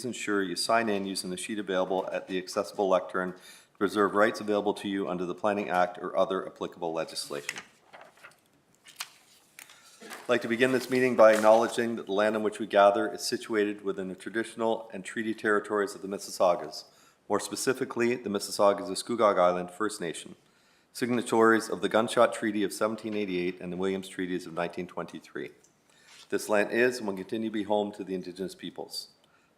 ensure you sign in using the sheet available at the accessible lectern to preserve rights available to you under the Planning Act or other applicable legislation. I'd like to begin this meeting by acknowledging that the land on which we gather is situated within the traditional and treaty territories of the Mississaugas, more specifically the Mississaugas of Scugog Island First Nation, signatories of the Gunshot Treaty of 1788 and the Williams Treaties of 1923. This land is and will continue to be home to the Indigenous peoples.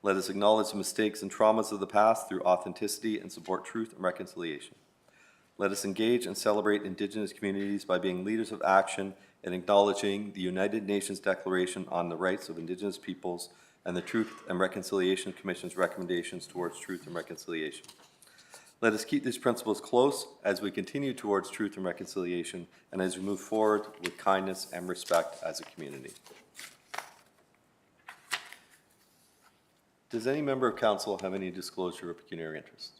Let us acknowledge the mistakes and traumas of the past through authenticity and support truth and reconciliation. Let us engage and celebrate Indigenous communities by being leaders of action and acknowledging the United Nations Declaration on the Rights of Indigenous Peoples and the Truth and Reconciliation Commission's recommendations towards truth and reconciliation. Let us keep these principles close as we continue towards truth and reconciliation and as we move forward with kindness and respect as a community. Does any member of council have any disclosure of pecuniary interest?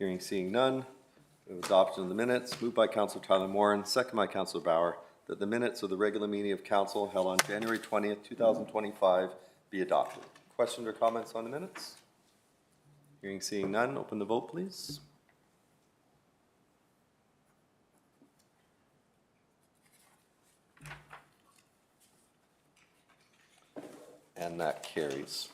Hearing, seeing none, we have adoption of the minutes, moved by Councillor Tyler Morin, second by Councillor Bauer, that the minutes of the regular meeting of council held on January 20th, 2025 be adopted. Questions or comments on the minutes? Hearing, seeing none, open the vote, please. And that carries.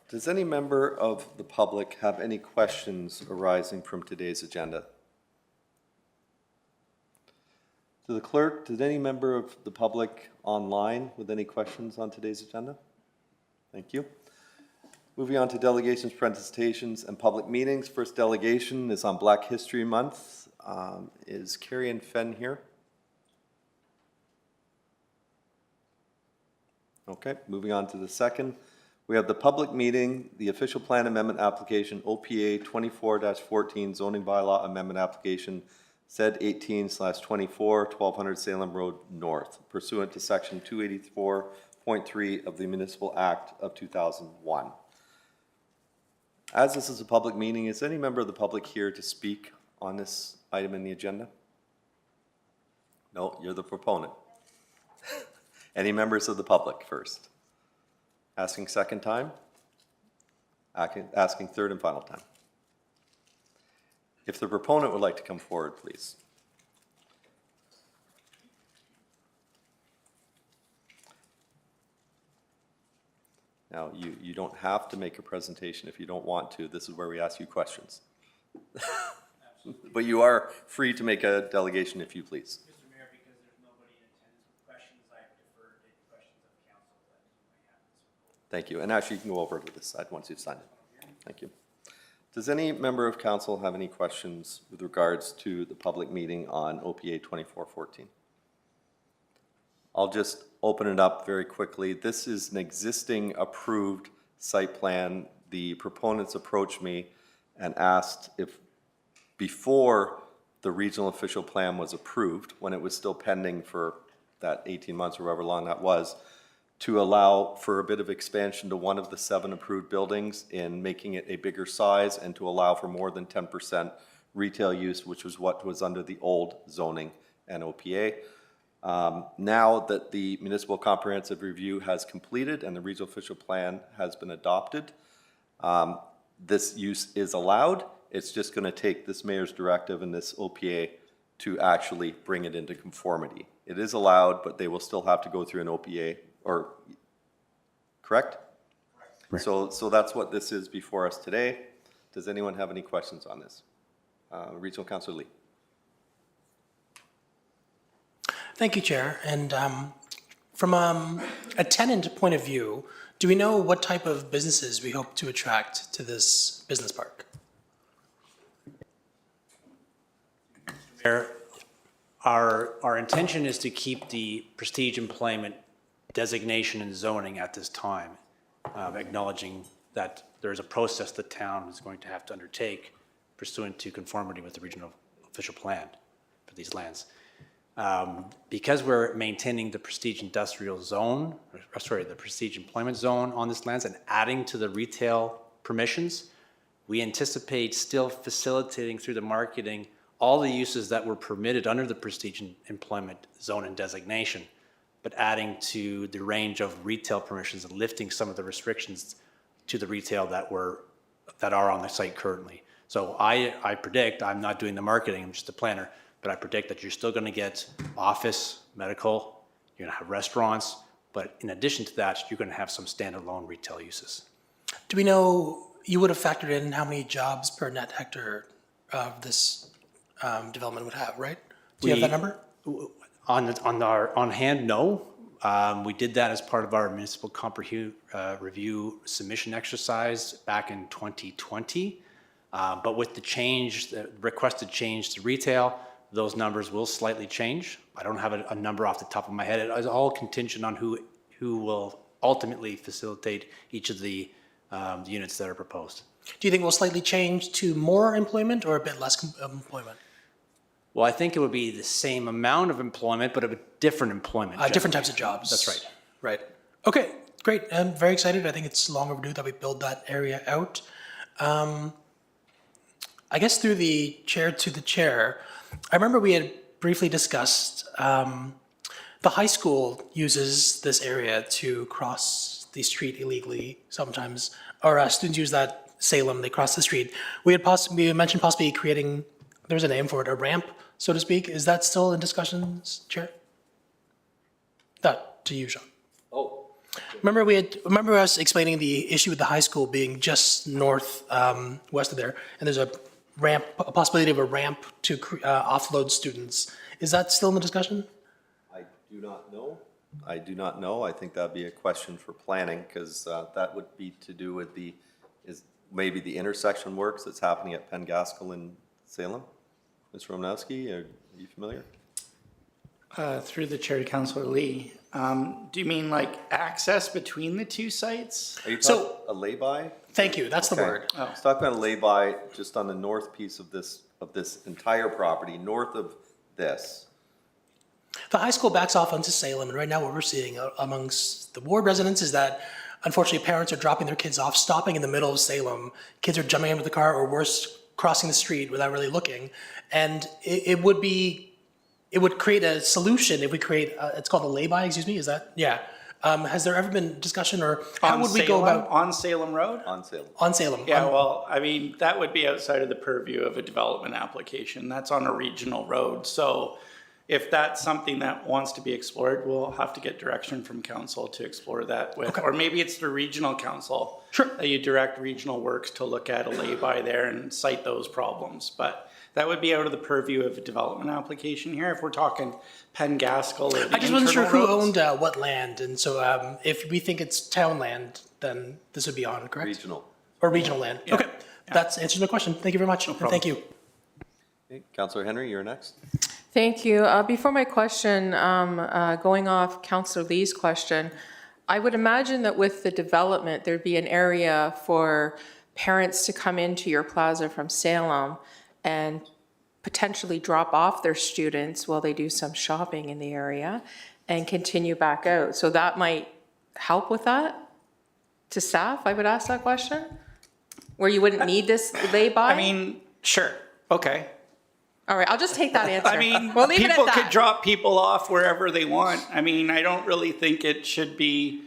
Does any member of the public have any questions arising from today's agenda? To the clerk, did any member of the public online with any questions on today's agenda? Thank you. Moving on to delegations, presentations, and public meetings. First delegation is on Black History Month. Is Carrie Ann Fenn here? Okay, moving on to the second. We have the public meeting, the official plan amendment application, OPA 24-14 zoning bylaw amendment application, ZED 18/24, 1200 Salem Road North, pursuant to section 284.3 of the Municipal Act of 2001. As this is a public meeting, is any member of the public here to speak on this item in the agenda? No, you're the proponent. Any members of the public first? Asking second time? Asking third and final time. If the proponent would like to come forward, please. Now, you don't have to make a presentation if you don't want to. This is where we ask you questions. But you are free to make a delegation if you please. Thank you. And actually, you can go over to this side once you've signed it. Thank you. Does any member of council have any questions with regards to the public meeting on OPA 2414? I'll just open it up very quickly. This is an existing approved site plan. The proponents approached me and asked if before the regional official plan was approved, when it was still pending for that 18 months or however long that was, to allow for a bit of expansion to one of the 7 approved buildings in making it a bigger size and to allow for more than 10% retail use, which was what was under the old zoning and OPA. Now that the municipal comprehensive review has completed and the regional official plan has been adopted, this use is allowed. It's just going to take this mayor's directive and this OPA to actually bring it into conformity. It is allowed, but they will still have to go through an OPA. Or, correct? Right. So that's what this is before us today. Does anyone have any questions on this? Regional Councillor Lee. Thank you, Chair. And from a tenant point of view, do we know what type of businesses we hope to attract to this business park? Mayor, our intention is to keep the prestige employment designation and zoning at this time, acknowledging that there is a process the town is going to have to undertake pursuant to conformity with the regional official plan for these lands. Because we're maintaining the prestige industrial zone, the prestige employment zone on this lands and adding to the retail permissions, we anticipate still facilitating through the marketing all the uses that were permitted under the prestige employment zone and designation. but adding to the range of retail permissions and lifting some of the restrictions to the retail that are on the site currently. So I predict, I'm not doing the marketing, I'm just a planner, but I predict that you're still going to get office, medical, you're going to have restaurants, but in addition to that, you're going to have some standalone retail uses. Do we know, you would have factored in how many jobs per net hectare of this development would have, right? Do you have that number? On hand, no. We did that as part of our municipal comprehensive review submission exercise back in 2020. But with the change, the requested change to retail, those numbers will slightly change. I don't have a number off the top of my head. It is all contingent on who will ultimately facilitate each of the units that are proposed. Do you think we'll slightly change to more employment or a bit less employment? Well, I think it would be the same amount of employment, but a different employment. Different types of jobs. That's right. Right. Okay, great. I'm very excited. I think it's long overdue that we build that area out. I guess through the chair to the chair, I remember we had briefly discussed the high school uses this area to cross the street illegally sometimes, or students use that Salem, they cross the street. We had mentioned possibly creating, there's a name for it, a ramp, so to speak. Is that still in discussions, Chair? That to you, Sean. Oh. Remember us explaining the issue with the high school being just north, west of there, and there's a ramp, a possibility of a ramp to offload students. Is that still in the discussion? I do not know. I do not know. I think that'd be a question for planning, because that would be to do with maybe the intersection works that's happening at Penn Gaskell in Salem. Ms. Romanowski, are you familiar? Through the chair to Councillor Lee, do you mean like access between the two sites? Are you So- talking a lay-by? Thank you, that's the Okay. word. Let's talk about a lay-by just on the north piece of this entire property, north of this. The high school backs off onto Salem, and right now what we're seeing amongst the ward residents is that unfortunately parents are dropping their kids off, stopping in the middle of Salem. Kids are jumping into the car, or worse, crossing the street without really looking. And it would create a solution if we create, it's called a lay-by, excuse me, is that? Yeah. Has there ever been discussion, or how On would we go Salem- about, On Salem Road? On Salem. on Salem? Yeah, well, I mean, that would be outside of the purview of a development application. That's on a regional road. So if that's something that wants to be explored, we'll have to get direction from council to explore that with, or maybe it's the regional council. Sure. That you direct regional works to look at a lay-by there and cite those problems. But that would be out of the purview of a development application here. If we're talking Penn Gaskell or the I just wasn't sure who internal roads. owned what land, and so if we think it's town land, then this would be on, correct? Regional. Or regional land? Okay, that's answers my question. Thank you very much, and thank you. Okay. Councillor Henry, you're next. Thank you. Before my question, going off Councillor Lee's question, I would imagine that with the development, there'd be an area for parents to come into your plaza from Salem and potentially drop off their students while they do some shopping in the area and continue back out. So that might help with that? To staff, I would ask that question? Where you wouldn't need this lay-by? I mean, sure, okay. All right, I'll just take that answer. I mean, We'll leave it at people that. could drop people off wherever they want. I mean, I don't really think it should be,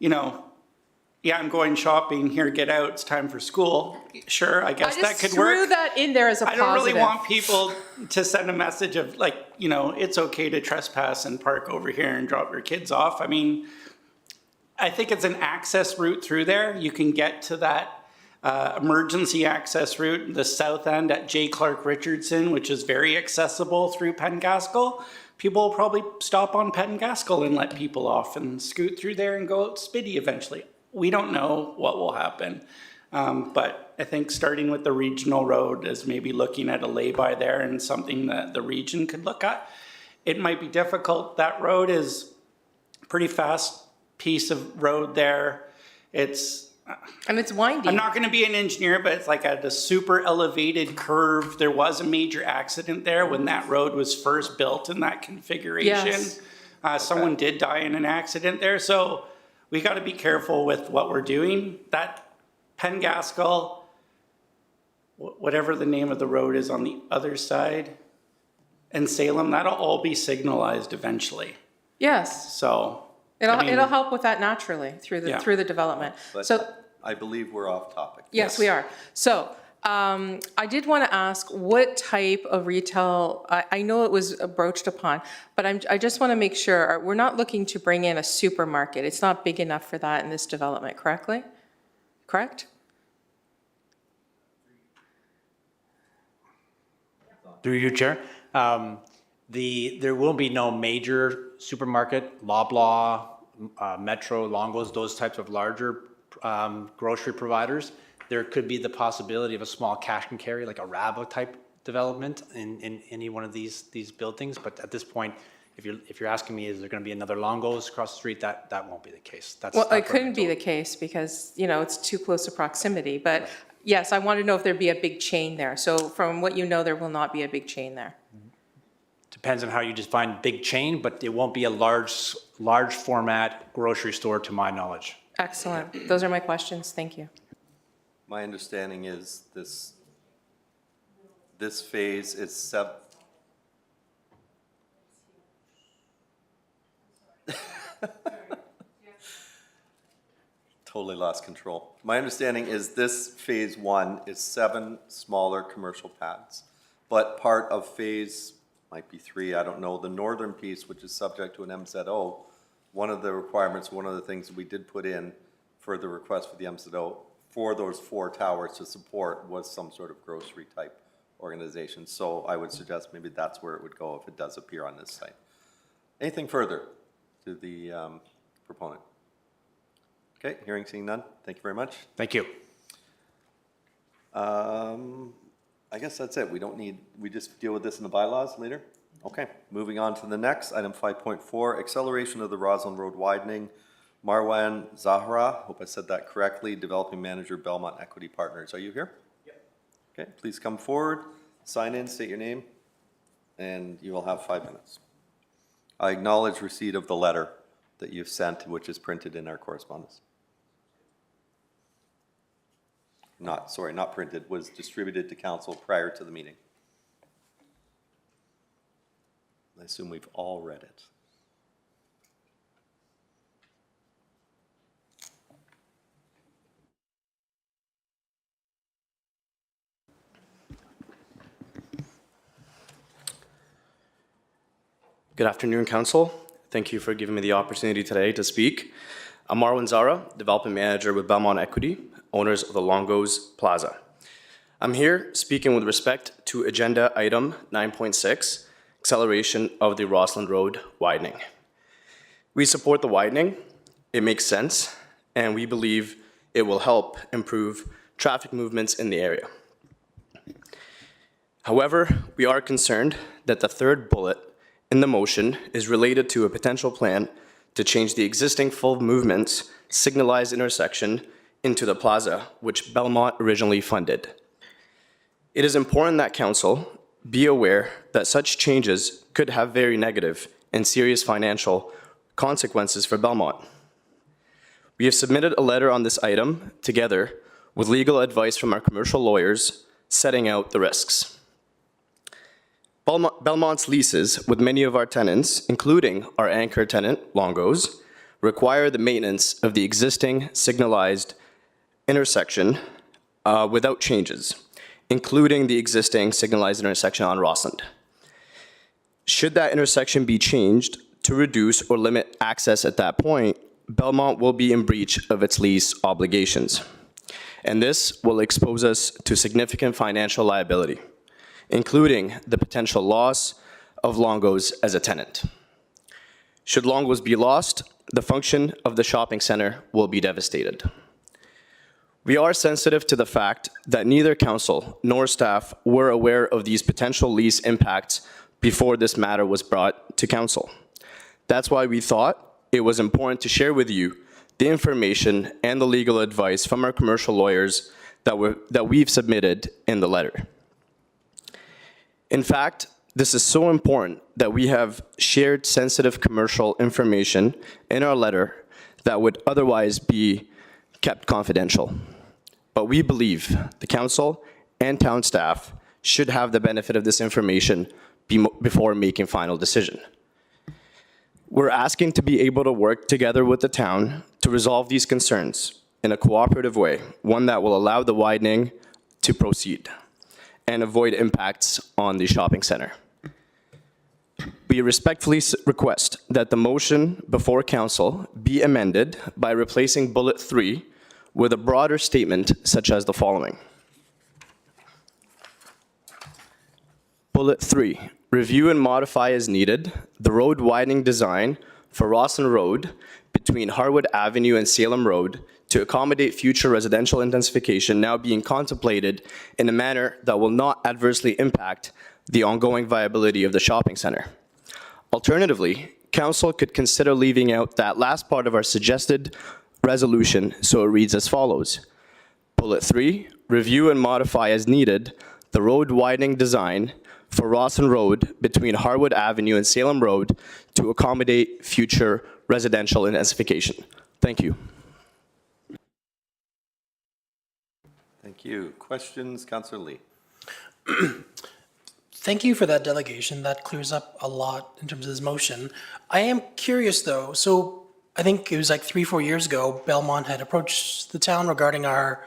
yeah, I'm going shopping, here, get out, it's time for school. Sure, I guess I that just could threw work. that in there as a I positive. don't really want people to send a message of like, it's okay to trespass and park over here and drop your kids off. I mean, I think it's an access route through there. You can get to that emergency access route, the south end at J. Clark Richardson, which is very accessible through Penn Gaskell. People will probably stop on Penn Gaskell and let people off and scoot through there and go out Spiddy eventually. We don't know what will happen. But I think starting with the regional road is maybe looking at a lay-by there and something that the region could look at. It might be difficult. That road is a pretty fast piece of road there. And it's windy. I'm not going to be an engineer, but it's like at a super elevated curve. There was a major accident there when that road was first built in that configuration. Yes. Someone did die in an accident there. So we got to be careful with what we're doing. That Penn Gaskell, whatever the name of the road is on the other side, and Salem, that'll all be signalized eventually. Yes, So. it'll, I mean, it'll help with that naturally through Yeah. the development. But So, I believe we're off topic. yes, we are. So, I did want to ask what type of retail, I know it was broached upon, but I just want to make sure, we're not looking to bring in a supermarket. It's not big enough for that in this development, correct? Through you, Chair. There will be no major supermarket, Loblaw, Metro, Longo's, those types of larger grocery providers. There could be the possibility of a small cash and carry, like a Rabo type development in any one of these buildings. But at this point, if you're asking me, is there going to be another Longo's across the street? That won't be the case. Well, it couldn't be the case because, it's too close to proximity. But yes, I want to know if there'd be a big chain there. So from what you know, there will not be a big chain there. Depends on how you define big chain, but it won't be a large format grocery store to my knowledge. Excellent. Those are my questions. Thank you. My understanding is this phase is totally lost control. My understanding is this phase 1 is 7 smaller commercial pads, but part of phase, might be 3, I don't know, the northern piece, which is subject to an MZO, one of the requirements, one of the things that we did put in for the request for the MZO for those 4 towers to support was some sort of grocery type organization. So I would suggest maybe that's where it would go if it does appear on this site. Anything further to the proponent? Okay, hearing, seeing none. Thank you very much. Thank you. I guess that's it. We just deal with this in the bylaws later? Okay, moving on to the next, item 5.4, acceleration of the Roslyn Road widening. Marwan Zahra, hope I said that correctly, Developing Manager, Belmont Equity Partners. Are you here? Yep. Okay, please come forward, sign in, state your name, and you will have 5 minutes. I acknowledge receipt of the letter that you've sent, which is printed in our correspondence. Not printed, was distributed to council prior to the meeting. I assume we've all read it. Good afternoon, Council. Thank you for giving me the opportunity today to speak. I'm Marwan Zahra, Development Manager with Belmont Equity, owners of the Longo's Plaza. I'm here speaking with respect to Agenda Item 9.6, acceleration of the Roslyn Road widening. We support the widening. It makes sense, and we believe it will help improve traffic movements in the area. However, we are concerned that the third bullet in the motion is related to a potential plan to change the existing full movements signalized intersection into the plaza, which Belmont originally funded. It is important that Council be aware that such changes could have very negative and serious financial consequences for Belmont. We have submitted a letter on this item together with legal advice from our commercial lawyers setting out the risks. Belmont's leases with many of our tenants, including our anchor tenant, Longo's, require the maintenance of the existing signalized intersection without changes, including the existing signalized intersection on Rossland. Should that intersection be changed to reduce or limit access at that point, Belmont will be in breach of its lease obligations. And this will expose us to significant financial liability, including the potential loss of Longo's as a tenant. Should Longo's be lost, the function of the shopping center will be devastated. We are sensitive to the fact that neither council nor staff were aware of these potential lease impacts before this matter was brought to council. That's why we thought it was important to share with you the information and the legal advice from our commercial lawyers that we've submitted in the letter. In fact, this is so important that we have shared sensitive commercial information in our letter that would otherwise be kept confidential. But we believe the council and town staff should have the benefit of this information before making final decision. We're asking to be able to work together with the town to resolve these concerns in a cooperative way, one that will allow the widening to proceed and avoid impacts on the shopping center. We respectfully request that the motion before council be amended by replacing bullet 3 with a broader statement such as the following. Bullet 3, review and modify as needed the road widening design for Rawson Road between Harwood Avenue and Salem Road to accommodate future residential intensification now being contemplated in a manner that will not adversely impact the ongoing viability of the shopping center. Alternatively, council could consider leaving out that last part of our suggested resolution, so it reads as follows. Bullet 3, review and modify as needed the road widening design for Rawson Road between Harwood Avenue and Salem Road to accommodate future residential intensification. Thank you. Thank you. Questions, Councillor Lee? Thank you for that delegation. That clears up a lot in terms of this motion. I am curious though, so I think it was like 3-4 years ago, Belmont had approached the town regarding our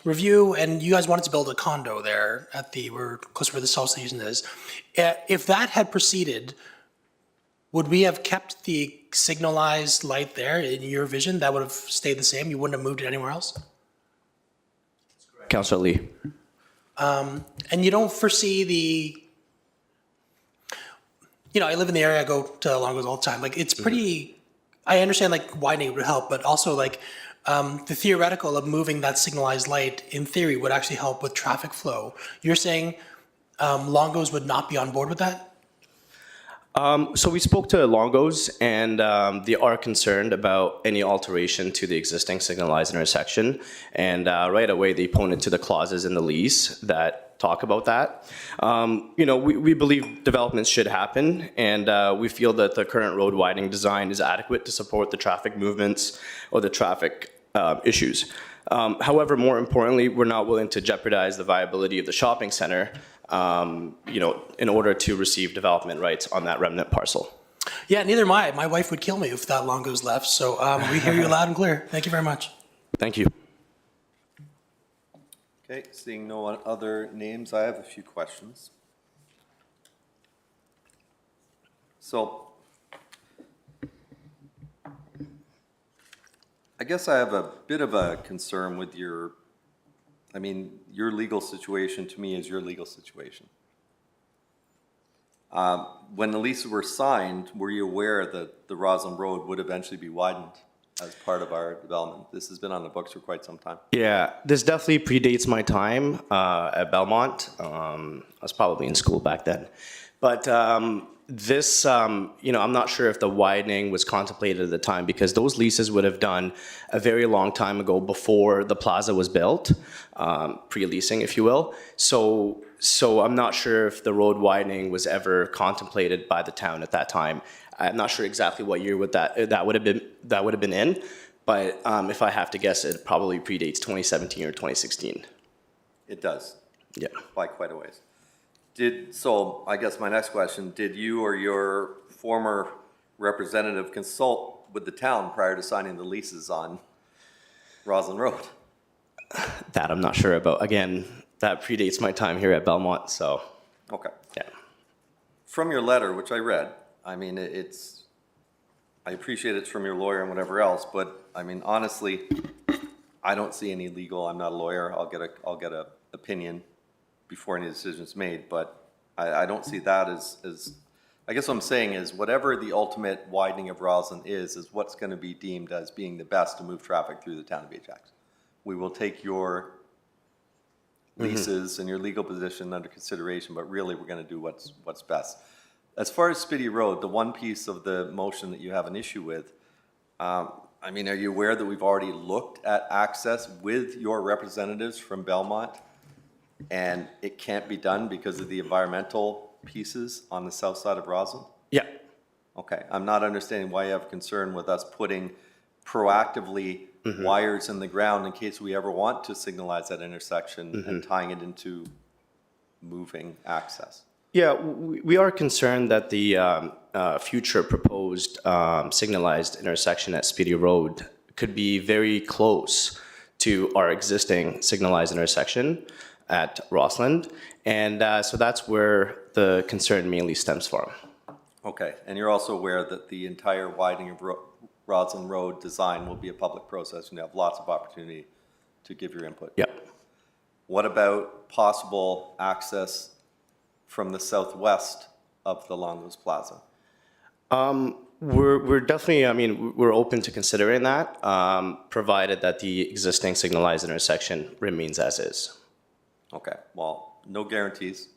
review, and you guys wanted to build a condo there at we're close to where the South Station is. If that had proceeded, would we have kept the signalized light there in your vision? That would have stayed the same? You wouldn't have moved it anywhere else? Councillor Lee. And you don't foresee I live in the area, I go to Longos all the time. Like, it's pretty, I understand like widening would help, but also like the theoretical of moving that signalized light in theory would actually help with traffic flow. You're saying Longos would not be on board with that? So we spoke to Longos, and they are concerned about any alteration to the existing signalized intersection. And right away, they pointed to the clauses in the lease that talk about that. We believe developments should happen, and we feel that the current road widening design is adequate to support the traffic movements or the traffic issues. However, more importantly, we're not willing to jeopardize the viability of the shopping center in order to receive development rights on that remnant parcel. Yeah, neither am I. My wife would kill me if that Longos left. So we hear you loud and clear. Thank you very much. Thank you. Okay, seeing no other names, I have a few questions. So, I guess I have a bit of a concern with your legal situation to me is your legal situation. When the leases were signed, were you aware that the Roslyn Road would eventually be widened as part of our development? This has been on the books for quite some time. Yeah, this definitely predates my time at Belmont. I was probably in school back then. But this, I'm not sure if the widening was contemplated at the time, because those leases would have done a very long time ago before the plaza was built, pre-leasing, if you will. So I'm not sure if the road widening was ever contemplated by the town at that time. I'm not sure exactly what year that would have been in, but if I have to guess, it probably predates 2017 or 2016. It does. Yeah. By quite a ways. So I guess my next question, did you or your former representative consult with the town prior to signing the leases on Roslyn Road? That I'm not sure about. Again, that predates my time here at Belmont, so. Okay. Yeah. From your letter, which I read, I appreciate it's from your lawyer and whatever else, but honestly, I don't see any legal, I'm not a lawyer, I'll get a opinion before any decision's made, but I don't see that as, I guess what I'm saying is whatever the ultimate widening of Roslyn is what's going to be deemed as being the best to move traffic through the town of Ajax. We will take your leases and your legal position under consideration, but really we're going to do what's best. As far as Spitty Road, the one piece of the motion that you have an issue with, are you aware that we've already looked at access with your representatives from Belmont, and it can't be done because of the environmental pieces on the south side of Roslyn? Yeah. Okay, I'm not understanding why you have concern with us putting proactively wires in the ground in case we ever want to signalize that intersection and tying it into moving access. Yeah, we are concerned that the future proposed signalized intersection at Speedy Road could be very close to our existing signalized intersection at Rossland. And so that's where the concern mainly stems from. Okay, and you're also aware that the entire widening of Roslyn Road design will be a public process, and you have lots of opportunity to give your input. Yeah. What about possible access from the southwest of the Longo's Plaza? We're definitely, I mean, we're open to considering that, provided that the existing signalized intersection remains as is. Okay, well, no guarantees.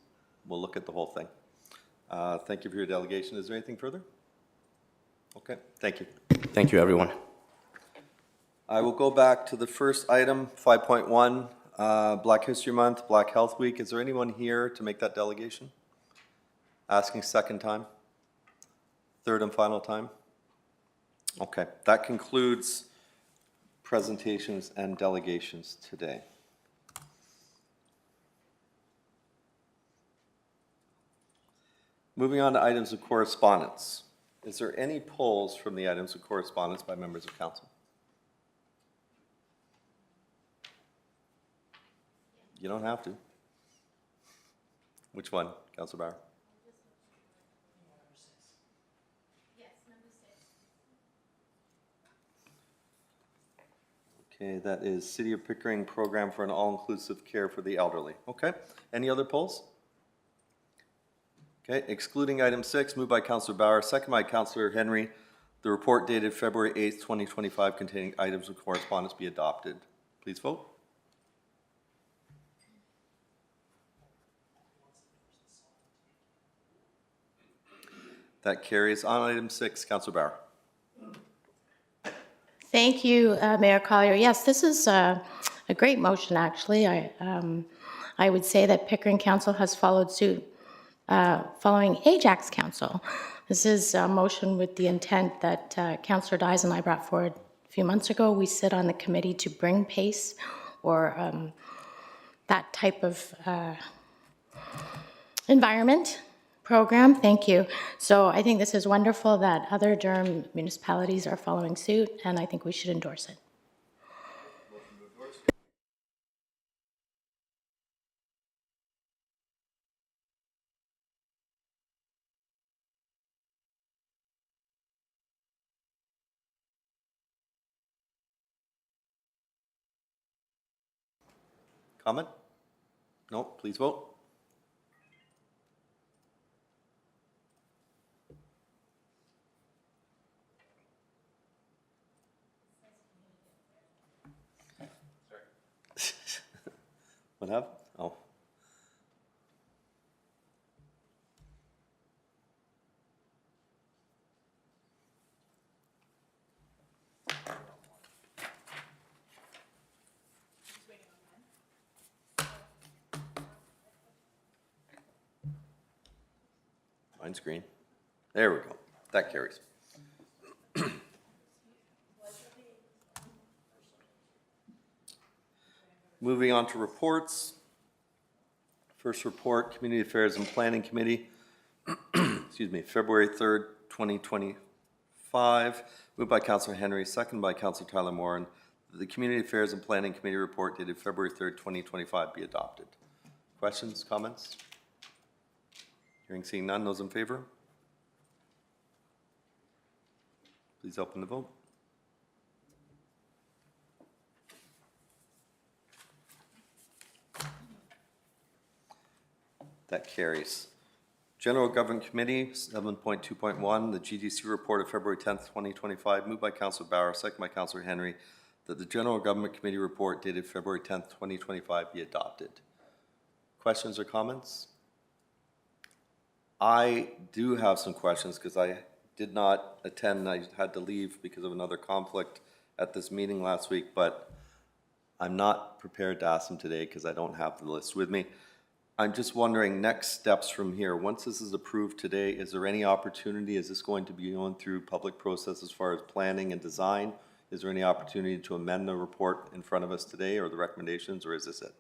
We'll look at the whole thing. Thank you for your delegation. Is there anything further? Okay, thank you. Thank you, everyone. I will go back to the first item, 5.1, Black History Month, Black Health Week. Is there anyone here to make that delegation? Asking second time? Third and final time? Okay, that concludes presentations and delegations today. Moving on to items of correspondence. Is there any polls from the items of correspondence by members of council? You don't have to. Which one, Councilor Bauer? Okay, that is City of Pickering Program for an All-Inclusive Care for the Elderly. Okay, any other polls? Okay, excluding item 6, moved by Councilor Bauer, second by Councilor Henry, the report dated February 8th, 2025 containing items of correspondence be adopted. Please vote. That carries. On item 6, Councilor Bauer. Thank you, Mayor Collier. Yes, this is a great motion, actually. I would say that Pickering Council has followed suit following Ajax Council. This is a motion with the intent that Councillor Dyes and I brought forward a few months ago. We sit on the committee to bring PACE or that type of environment program. Thank you. So I think this is wonderful that other Durham municipalities are following suit, and I think we should endorse it. Comment? No, please vote. What happened? Oh. Mine's green. There we go. That carries. Moving on to reports. First report, Community Affairs and Planning Committee. Excuse me, February 3rd, 2025. Moved by Councilor Henry, second by Councilor Tyler Moran. The Community Affairs and Planning Committee report dated February 3rd, 2025 be adopted. Questions, comments? Hearing, seeing none, those in favor? Please open the vote. That carries. General Government Committee, 7.2.1, the GDC report of February 10th, 2025, moved by Councilor Bauer, second by Councilor Henry, that the General Government Committee report dated February 10th, 2025 be adopted. Questions or comments? I do have some questions because I did not attend. I had to leave because of another conflict at this meeting last week, but I'm not prepared to ask them today because I don't have the list with me. I'm just wondering, next steps from here, once this is approved today, is there any opportunity, is this going to be going through public process as far as planning and design? Is there any opportunity to amend the report in front of us today or the recommendations, or is this it?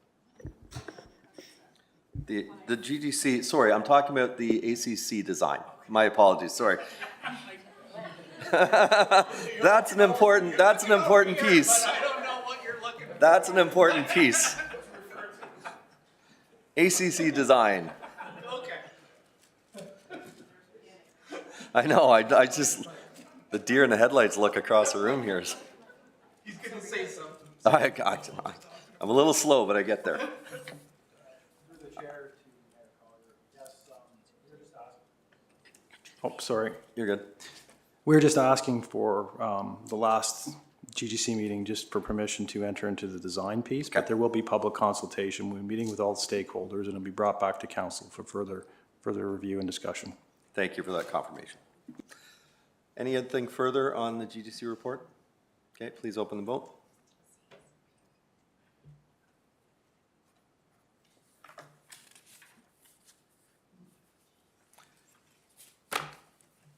The GGC, sorry, I'm talking about the ACC design. My apologies, sorry. That's an important piece. That's an important piece. ACC design. I know, I just, the deer in the headlights look across the room here. He's gonna say something. I'm a little slow, but I get there. Oh, sorry. You're good. We were just asking for the last GGC meeting just for permission to enter into the design piece, but there will be public consultation. We're meeting with all stakeholders and it'll be brought back to council for further review and discussion. Thank you for that confirmation. Anything further on the GGC report? Okay, please open the vote.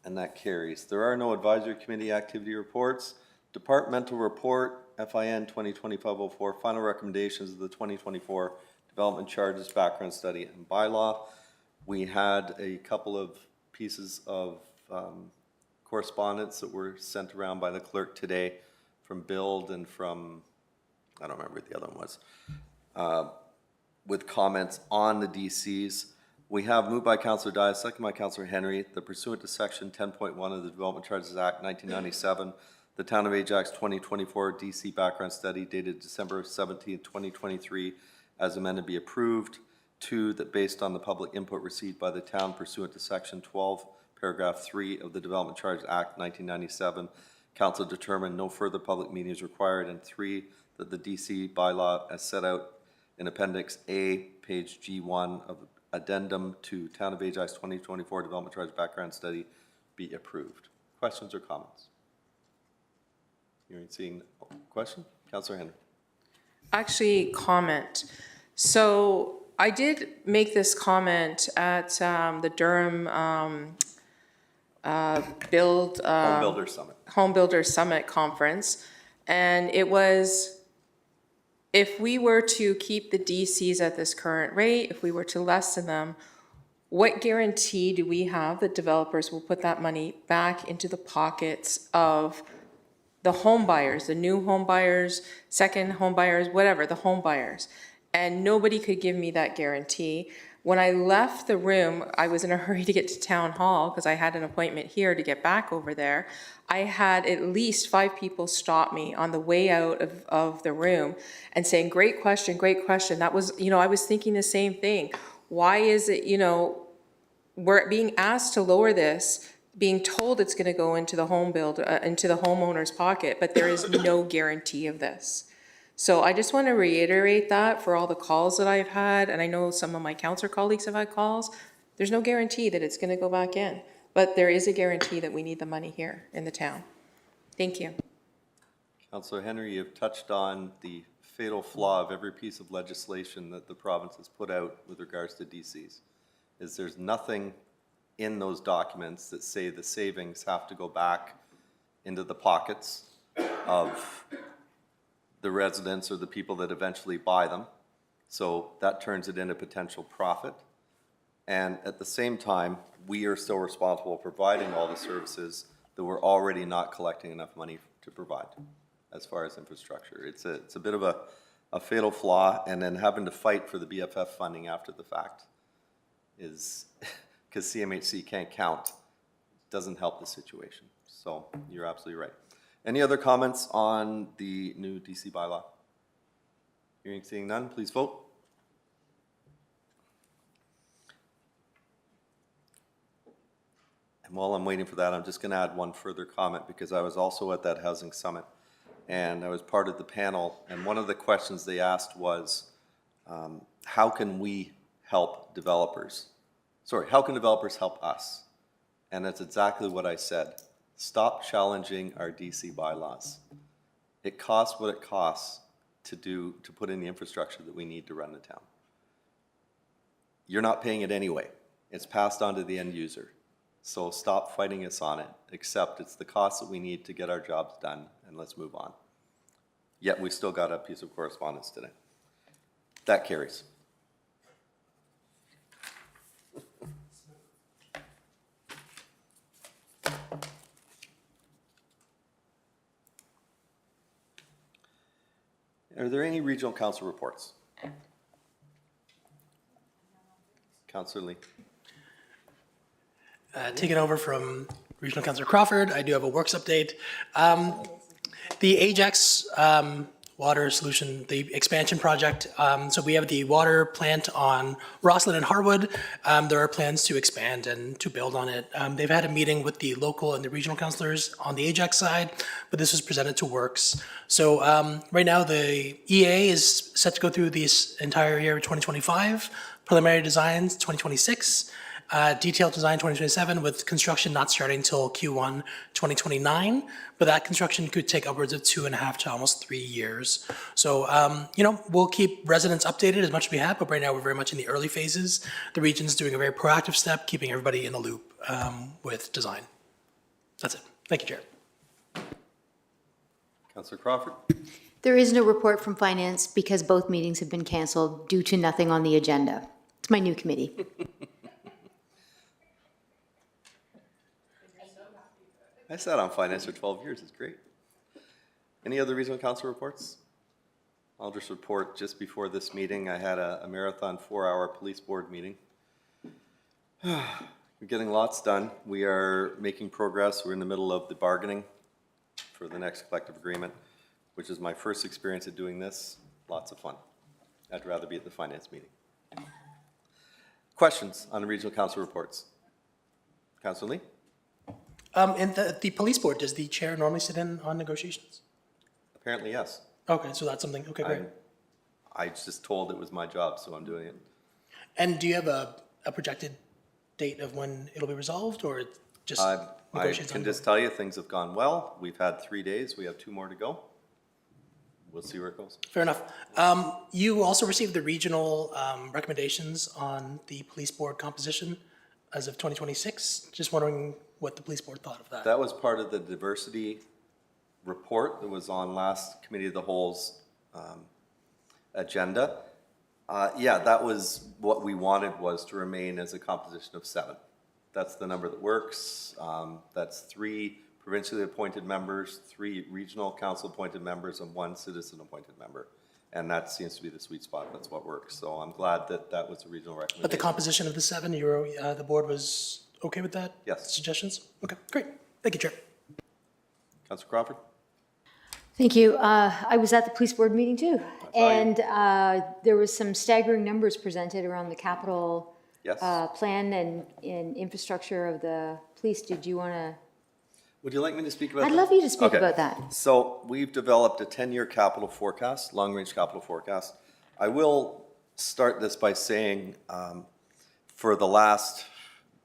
And that carries. There are no advisory committee activity reports. Departmental report, FIN 2025-04, final recommendations of the 2024 development charges, background study, and bylaw. We had a couple of pieces of correspondence that were sent around by the clerk today from Build and from, I don't remember what the other one was, with comments on the DCs. We have moved by Councillor Dias, second by Councillor Henry, that pursuant to section 10.1 of the Development Charges Act 1997, the Town of Ajax 2024 DC background study dated December 17, 2023, as amended be approved. 2, that based on the public input received by the town pursuant to section 12, paragraph 3 of the Development Charges Act 1997, council determined no further public meeting is required. And 3, that the DC bylaw as set out in Appendix A, page G1 of addendum to Town of Ajax 2024 Development Charge Background Study be approved. Questions or comments? Hearing, seeing, question? Councillor Henry. Actually, comment. So I did make this comment at the Durham Build Home Builder Summit. Home Builder Summit Conference, and it was, if we were to keep the DCs at this current rate, if we were to lessen them, what guarantee do we have that developers will put that money back into the pockets of the home buyers, the new home buyers, second home buyers, whatever, the home buyers? And nobody could give me that guarantee. When I left the room, I was in a hurry to get to town hall because I had an appointment here to get back over there. I had at least 5 people stop me on the way out of the room and saying, great question, great question. That was, I was thinking the same thing. Why is it, we're being asked to lower this, being told it's going to go into the home builder, into the homeowner's pocket, but there is no guarantee of this. So I just want to reiterate that for all the calls that I've had, and I know some of my councillor colleagues have had calls, there's no guarantee that it's going to go back in, but there is a guarantee that we need the money here in the town. Thank you. Councillor Henry, you've touched on the fatal flaw of every piece of legislation that the province has put out with regards to DCs. Is there's nothing in those documents that say the savings have to go back into the pockets of the residents or the people that eventually buy them. So that turns it into potential profit. And at the same time, we are still responsible for providing all the services that we're already not collecting enough money to provide as far as infrastructure. It's a bit of a fatal flaw, and then having to fight for the BFF funding after the fact is, because CMHC can't count, doesn't help the situation. So you're absolutely right. Any other comments on the new DC bylaw? Hearing, seeing none, please vote. And while I'm waiting for that, I'm just going to add one further comment, because I was also at that housing summit and I was part of the panel, and one of the questions they asked was, how can we help developers? Sorry, how can developers help us? And that's exactly what I said. Stop challenging our DC bylaws. It costs what it costs to put in the infrastructure that we need to run the town. You're not paying it anyway. It's passed on to the end user. So stop fighting us on it. Accept it's the cost that we need to get our jobs done, and let's move on. Yet we still got a piece of correspondence today. That carries. Are there any regional council reports? Councillor Lee. Taking over from Regional Councillor Crawford, I do have a works update. The Ajax Water Solution, the expansion project, so we have the water plant on Rosslyn and Harwood. There are plans to expand and to build on it. They've had a meeting with the local and the regional councillors on the Ajax side, but this was presented to Works. So right now, the EA is set to go through this entire year of 2025, preliminary designs 2026, detailed design 2027, with construction not starting until Q1 2029. But that construction could take upwards of 2.5 to almost 3 years. So, we'll keep residents updated as much as we have, but right now we're very much in the early phases. The region's doing a very proactive step, keeping everybody in the loop with design. That's it. Thank you, Chair. Councillor Crawford. There is no report from Finance because both meetings have been canceled due to nothing on the agenda. It's my new committee. I sat on finance for 12 years. It's great. Any other regional council reports? I'll just report just before this meeting, I had a marathon 4-hour police board meeting. We're getting lots done. We are making progress. We're in the middle of the bargaining for the next collective agreement, which is my first experience of doing this. Lots of fun. I'd rather be at the finance meeting. Questions on the regional council reports? Councillor Lee? And the police board, does the chair normally sit in on negotiations? Apparently, yes. Okay, so that's something, okay, great. I just told it was my job, so I'm doing it. And do you have a projected date of when it'll be resolved, or just I negotiations can ongoing? just tell you, things have gone well. We've had 3 days. We have 2 more to go. We'll see where it goes. Fair enough. You also received the regional recommendations on the police board composition as of 2026. Just wondering what the police board thought of that. That was part of the diversity report that was on last Committee of the Whole's agenda. Yeah, that was what we wanted, was to remain as a composition of 7. That's the number that works. That's 3 provincially appointed members, 3 regional council appointed members, and 1 citizen appointed member. And that seems to be the sweet spot. That's what works. So I'm glad that that was the regional recommendation. But the composition of the 7, the board was okay with that? Yes. Suggestions? Okay, great. Thank you, Chair. Councillor Crawford? Thank you. I was at the police board meeting too. saw you. And there was some staggering numbers presented around the capital Yes. plan and infrastructure of the police. Did you want to? Would you like me to speak about that? I'd love you to speak Okay. about that. So we've developed a 10-year capital forecast, long-range capital forecast. I will start this by saying, for the last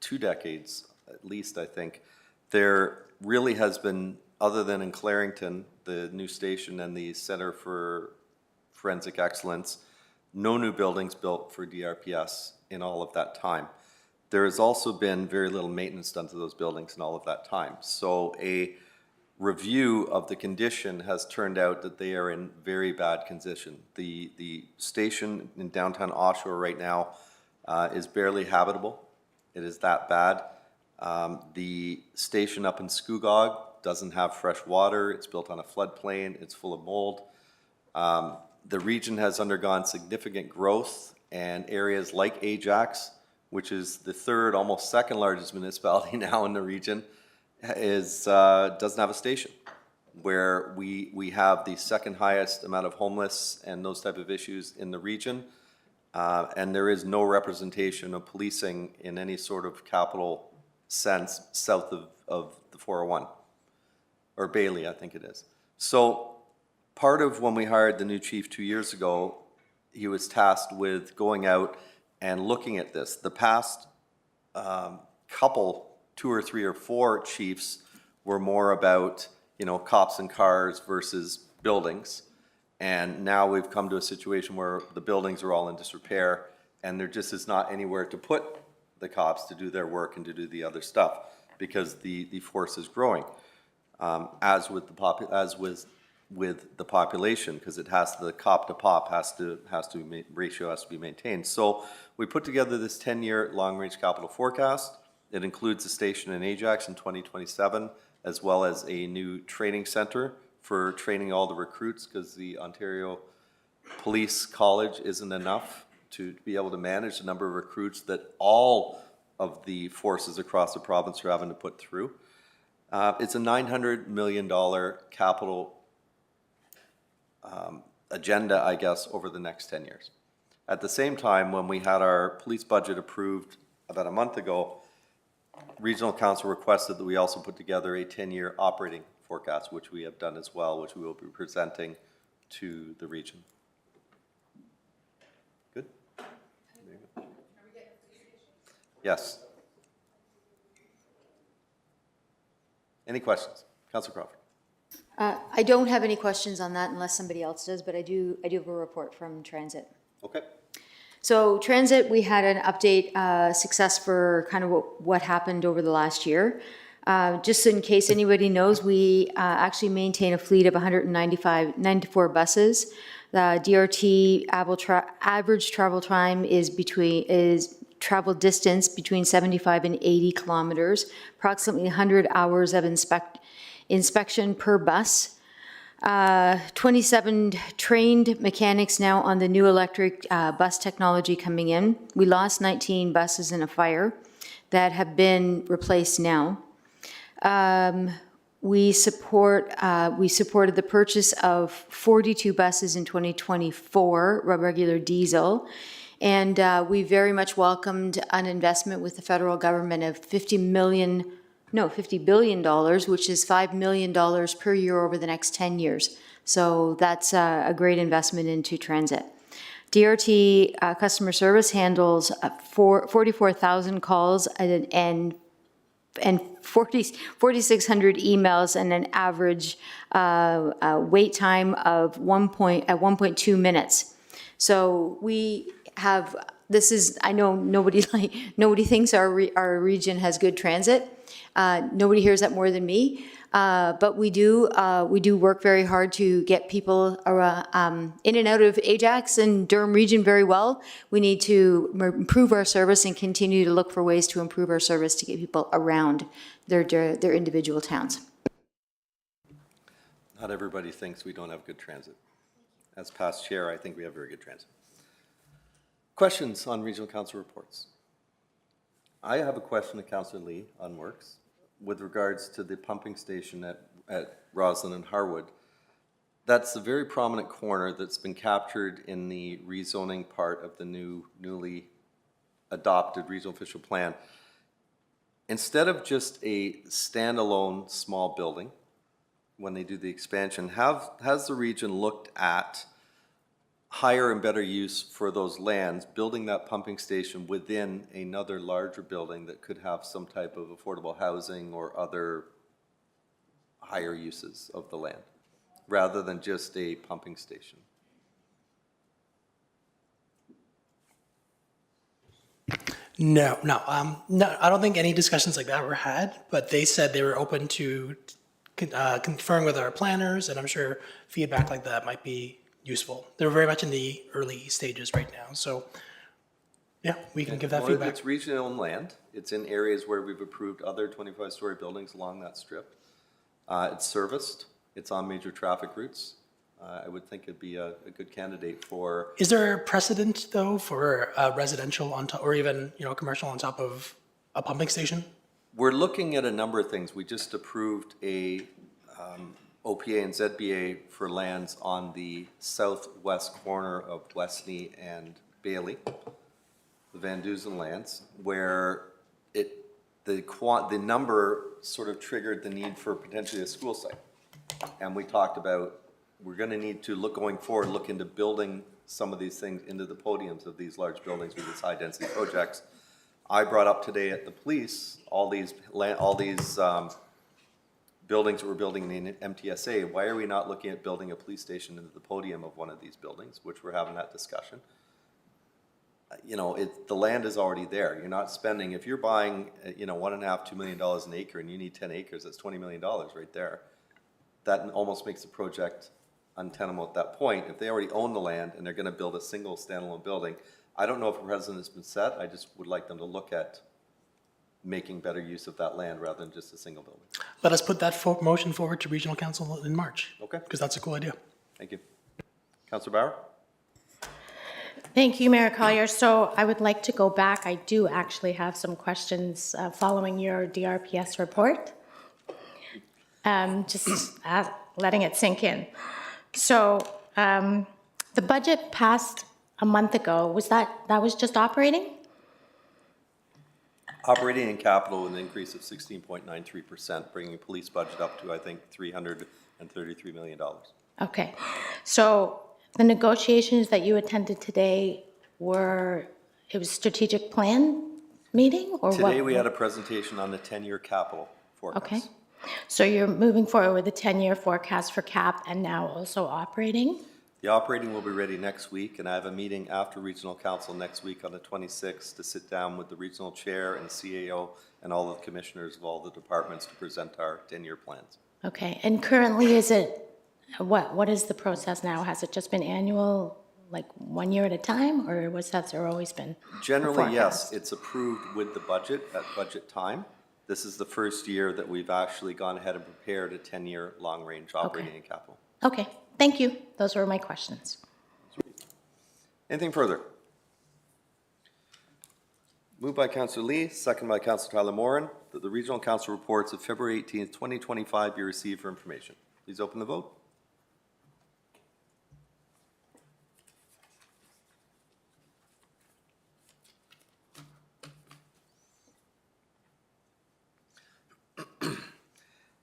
2 decades, at least, I think, there really has been, other than in Clarington, the new station and the Center for Forensic Excellence, no new buildings built for DRPS in all of that time. There has also been very little maintenance done to those buildings in all of that time. So a review of the condition has turned out that they are in very bad condition. The station in downtown Oshawa right now is barely habitable. It is that bad. The station up in Scugog doesn't have fresh water. It's built on a floodplain. It's full of mold. The region has undergone significant growth, and areas like Ajax, which is the 3rd, almost 2nd largest municipality now in the region, doesn't have a station, where we have the 2nd highest amount of homeless and those type of issues in the region. And there is no representation of policing in any sort of capital sense south of the 401, or Bailey, I think it is. So part of when we hired the new chief 2 years ago, he was tasked with going out and looking at this. The past couple, 2 or 3 or 4 chiefs were more about, cops and cars versus buildings. And now we've come to a situation where the buildings are all in disrepair, and there just is not anywhere to put the cops to do their work and to do the other stuff, because the force is growing, as with the population, because the cop to pop ratio has to be maintained. So we put together this 10-year long-range capital forecast. It includes a station in Ajax in 2027, as well as a new training center for training all the recruits, because the Ontario police college isn't enough to be able to manage the number of recruits that all of the forces across the province are having to put through. It's a $900 million capital agenda, I guess, over the next 10 years. At the same time, when we had our police budget approved about a month ago, Regional Council requested that we also put together a 10-year operating forecast, which we have done as well, which we will be presenting to the region. Good? There you go. Yes. Any questions? Councillor Crawford. I don't have any questions on that unless somebody else does, but I do have a report from Transit. Okay. So Transit, we had an update, success for kind of what happened over the last year. Just in case anybody knows, we actually maintain a fleet of 94 buses. The DRT average travel time is travel distance between 75 and 80 kilometers, approximately 100 hours of inspection per bus. 27 trained mechanics now on the new electric bus technology coming in. We lost 19 buses in a fire that have been replaced now. We supported the purchase of 42 buses in 2024, regular diesel, and we very much welcomed an investment with the federal government of $50 billion, which is $5 million per year over the next 10 years. So that's a great investment into transit. DRT customer service handles 44,000 calls and 4,600 emails and an average wait time of 1.2 minutes. So we have, I know nobody thinks our region has good transit. Nobody hears that more than me, but we do work very hard to get people in and out of Ajax and Durham region very well. We need to improve our service and continue to look for ways to improve our service to get people around their individual towns. Not everybody thinks we don't have good transit. As past chair, I think we have very good transit. Questions on Regional Council reports? I have a question to Councillor Lee on Works with regards to the pumping station at Roslyn and Harwood. That's a very prominent corner that's been captured in the rezoning part of the newly adopted regional official plan. Instead of just a standalone small building, when they do the expansion, has the region looked at higher and better use for those lands, building that pumping station within another larger building that could have some type of affordable housing or other higher uses of the land, rather than just a pumping station? No, I don't think any discussions like that were had, but they said they were open to conferring with our planners, and I'm sure feedback like that might be useful. They're very much in the early stages right now, so yeah, we can give that Well, feedback. It's regional land. It's in areas where we've approved other 25-story buildings along that strip. It's serviced. It's on major traffic routes. I would think it'd be a good candidate for. Is there a precedent though for residential on top, or even commercial on top of a pumping station? We're looking at a number of things. We just approved a OPA and ZBA for lands on the southwest corner of Westney and Bailey, the Van Dusen lands, where the number sort of triggered the need for potentially a school site. And we talked about, we're going to need to look into building some of these things into the podiums of these large buildings with these high density projects. I brought up today at the police, all these buildings that we're building in the MTSA, why are we not looking at building a police station into the podium of one of these buildings, which we're having that discussion. The land is already there. You're not spending, if you're buying, $1.5, $2 million an acre and you need 10 acres, that's $20 million right there. That almost makes the project untenable at that point. If they already own the land and they're gonna build a single standalone building, I don't know if a precedent has been set. I just would like them to look at making better use of that land rather than just a single building. Let us put that motion forward to Regional Council in March. Okay. Because that's a cool idea. Thank you. Councillor Bauer? Thank you, Mayor Collier. So I would like to go back. I do actually have some questions following your DRPS report. Letting it sink in. So the budget passed a month ago. That was just operating? Operating and capital with an increase of 16.93%, bringing the police budget up to, I think, $333 million. Okay. So the negotiations that you attended today it was strategic plan meeting or what? Today, we had a presentation on the 10-year capital forecast. Okay. So you're moving forward with the 10-year forecast for CAP and now also operating? The operating will be ready next week, and I have a meeting after Regional Council next week on the 26th to sit down with the regional chair and CAO and all the commissioners of all the departments to present our 10-year plans. Okay. And currently what is the process now? Has it just been annual, like 1 year at a time, or has there always been? Generally, yes, it's approved with the budget at budget time. This is the first year that we've actually gone ahead and prepared a 10-year long-range operating and capital. Okay, thank you. Those were my questions. Anything further? Moved by Councillor Lee, second by Councillor Tyler Morin, that the Regional Council reports of February 18th, 2025 be received for information. Please open the vote.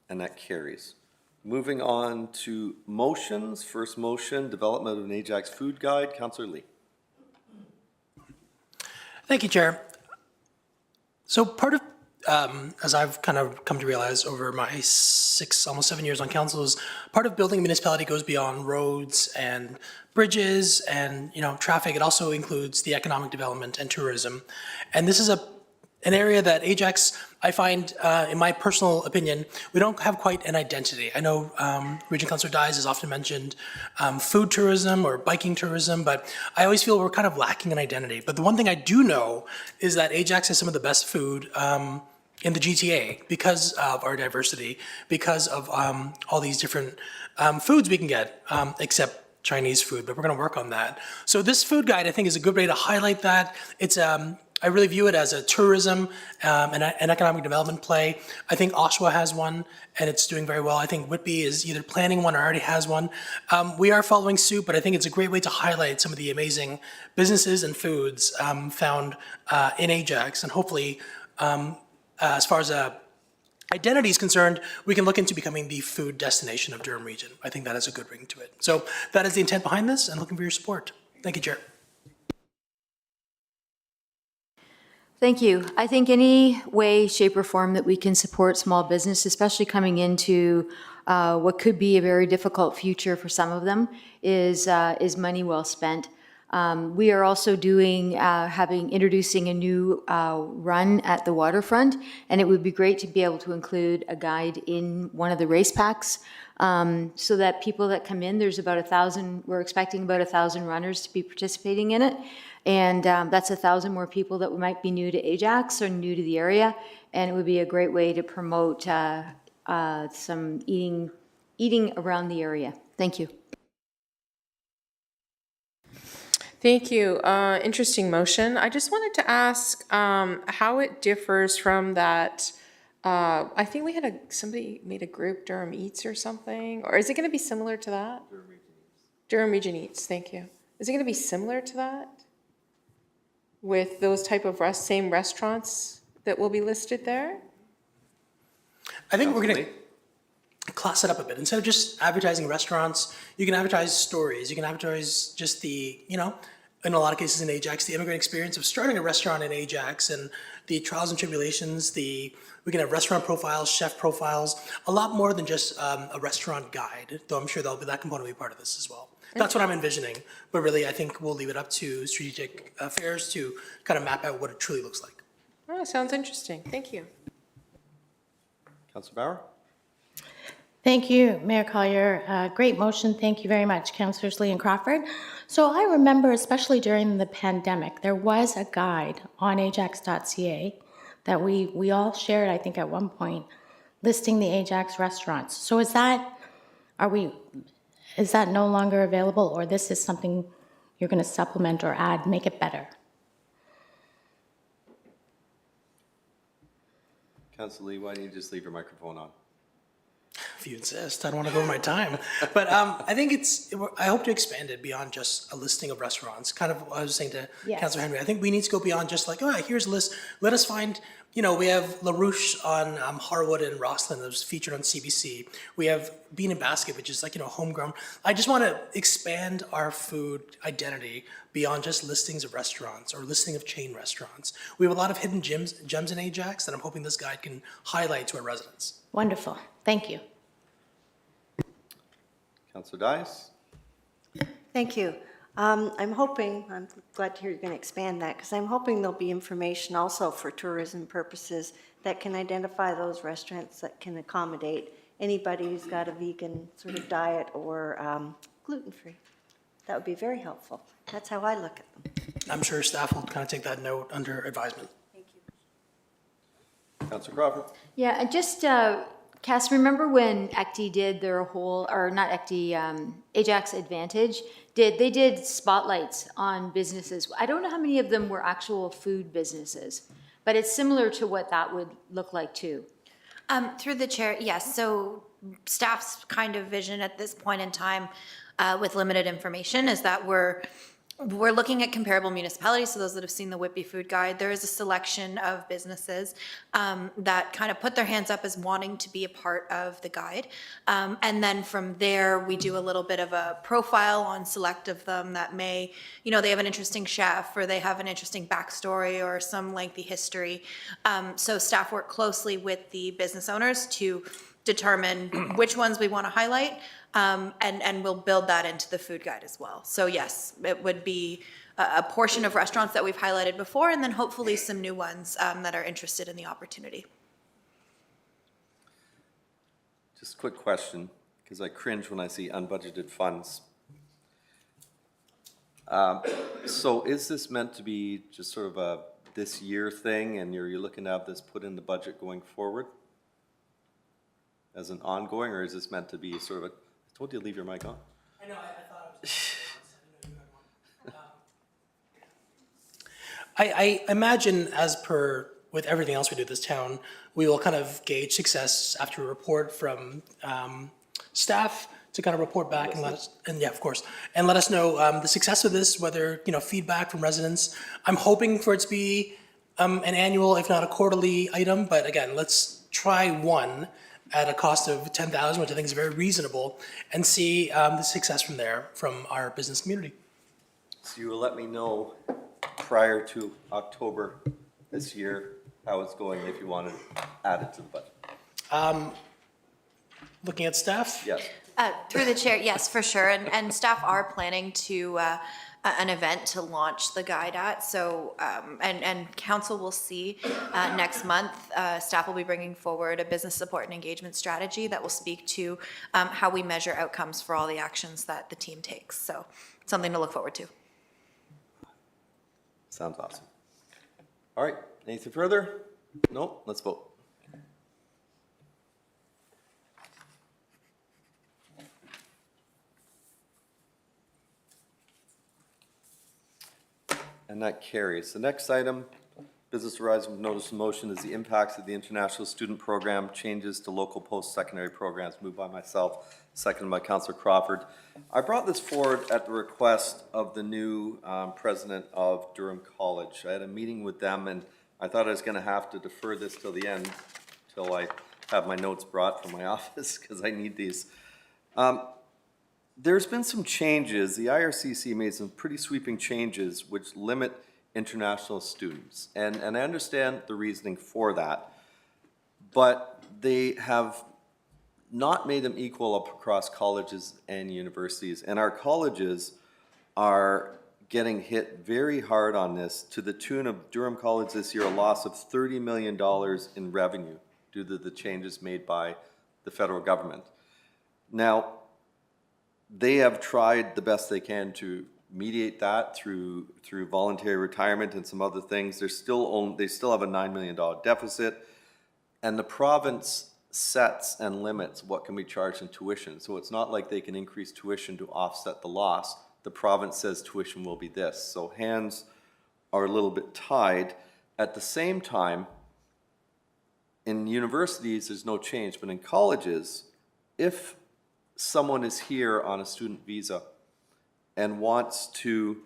And that carries. Moving on to motions. First motion, development of an Ajax food guide. Councillor Lee. Thank you, Chair. So part of, as I've kind of come to realize over my almost 7 years on council, is part of building a municipality goes beyond roads and bridges and, traffic. It also includes the economic development and tourism. And this is an area that Ajax, I find, in my personal opinion, we don't have quite an identity. I know Region Councillor Dyes has often mentioned food tourism or biking tourism, but I always feel we're kind of lacking an identity. But the one thing I do know is that Ajax has some of the best food in the GTA because of our diversity, because of all these different foods we can get, except Chinese food, but we're going to work on that. So this food guide, I think, is a good way to highlight that. It's I really view it as a tourism and an economic development play. I think Oshawa has one, and it's doing very well. I think Whitby is either planning one or already has one. We are following suit, but I think it's a great way to highlight some of the amazing businesses and foods found in Ajax. And hopefully, as far as identity is concerned, we can look into becoming the food destination of Durham Region. I think that has a good ring to it. So that is the intent behind this, and looking for your support. Thank you, Chair. Thank you. I think any way, shape, or form that we can support small business, especially coming into what could be a very difficult future for some of them, is money well spent. We are also introducing a new run at the waterfront, and it would be great to be able to include a guide in one of the race packs so that people that come in, there's about 1,000, we're expecting about 1,000 runners to be participating in it. And that's 1,000 more people that might be new to Ajax or new to the area. And it would be a great way to promote some eating around the area. Thank you. Thank you. Interesting motion. I just wanted to ask how it differs from that. I think we had somebody made a group, Durham Eats or something. Or is it going to be similar to that? Durham Region Eats. Thank you. Is it going to be similar to that? With those type of same restaurants that will be listed there? I think we're going to class it up a bit. Instead of just advertising restaurants, you can advertise stories. You can advertise just the, in a lot of cases in Ajax, the immigrant experience of starting a restaurant in Ajax and the trials and tribulations, we can have restaurant profiles, chef profiles, a lot more than just a restaurant guide, though I'm sure that component will be part of this as well. That's what I'm envisioning, but really I think we'll leave it up to strategic affairs to kind of map out what it truly looks like. Oh, sounds interesting. Thank you. Councillor Bauer? Thank you, Mayor Collier. Great motion. Thank you very much, Councillors Lee and Crawford. So I remember, especially during the pandemic, there was a guide on ajax.ca that we all shared, I think, at one point, listing the Ajax restaurants. So is that no longer available, or this is something you're going to supplement or add, make it better. Councillor Lee, why don't you just leave your microphone on? If you insist, I don't want to go over my time. But I think I hope to expand it beyond just a listing of restaurants. Kind of what I was saying to Yes. Councillor Henry. I think we need to go beyond just like, here's a list. Let us find, we have La Ruche on Harwood and Rossland that was featured on CBC. We have Bean and Basket, which is like, homegrown. I just want to expand our food identity beyond just listings of restaurants or listing of chain restaurants. We have a lot of hidden gems in Ajax that I'm hoping this guide can highlight to our residents. Wonderful. Thank you. Councillor Dias? Thank you. I'm glad to hear you're going to expand that, because I'm hoping there'll be information also for tourism purposes that can identify those restaurants that can accommodate anybody who's got a vegan sort of diet or gluten-free. That would be very helpful. That's how I look at them. I'm sure staff will kind of take that note under advisement. Thank you. Councillor Crawford? Yeah, and just, Cass, remember when ECTI did their whole, or not ECTI, Ajax Advantage? They did spotlights on businesses. I don't know how many of them were actual food businesses, but it's similar to what that would look like too. Through the chair, yes. So staff's kind of vision at this point in time with limited information is that we're looking at comparable municipalities. So those that have seen the Whitby Food Guide, there is a selection of businesses that kind of put their hands up as wanting to be a part of the guide. And then from there, we do a little bit of a profile on select of them that may, they have an interesting chef or they have an interesting backstory or some lengthy history. So staff work closely with the business owners to determine which ones we want to highlight. And we'll build that into the food guide as well. So yes, it would be a portion of restaurants that we've highlighted before, and then hopefully some new ones that are interested in the opportunity. Just a quick question, because I cringe when I see unbudgeted funds. So is this meant to be just sort of a this year thing, and you're looking to have this put in the budget going forward as an ongoing, or is this meant to be sort of I told you to leave your mic on. I know, I thought it was. I imagine, as per with everything else we do in this town, we will kind of gauge success after a report from staff to kind of report back and let us, and yeah, of course, and let us know the success of this, whether, feedback from residents. I'm hoping for it to be an annual, if not a quarterly item, but again, let's try one at a cost of $10,000, which I think is very reasonable, and see the success from there from our business community. So you will let me know prior to October this year how it's going, if you want to add it to the budget. Looking at staff? Yes. Through the chair, yes, for sure. And staff are planning to an event to launch the guide at. So, and council will see next month, staff will be bringing forward a business support and engagement strategy that will speak to how we measure outcomes for all the actions that the team takes. So something to look forward to. Sounds awesome. All right, anything further? No, let's vote. And that carries. The next item, business arising from notice of motion, is the impacts of the international student program changes to local post-secondary programs, moved by myself, seconded by Councillor Crawford. I brought this forward at the request of the new president of Durham College. I had a meeting with them, and I thought I was going to have to defer this till the end, till I have my notes brought from my office, because I need these. There's been some changes. The IRCC made some pretty sweeping changes which limit international students. And I understand the reasoning for that, but they have not made them equal up across colleges and universities. And our colleges are getting hit very hard on this, to the tune of Durham College this year, a loss of $30 million in revenue due to the changes made by the federal government. Now, they have tried the best they can to mediate that through voluntary retirement and some other things. They still have a $9 million deficit, and the province sets and limits what can be charged in tuition. So it's not like they can increase tuition to offset the loss. the province says tuition will be this. So hands are a little bit tied. At the same time, in universities, there's no change, but in colleges, if someone is here on a student visa and wants to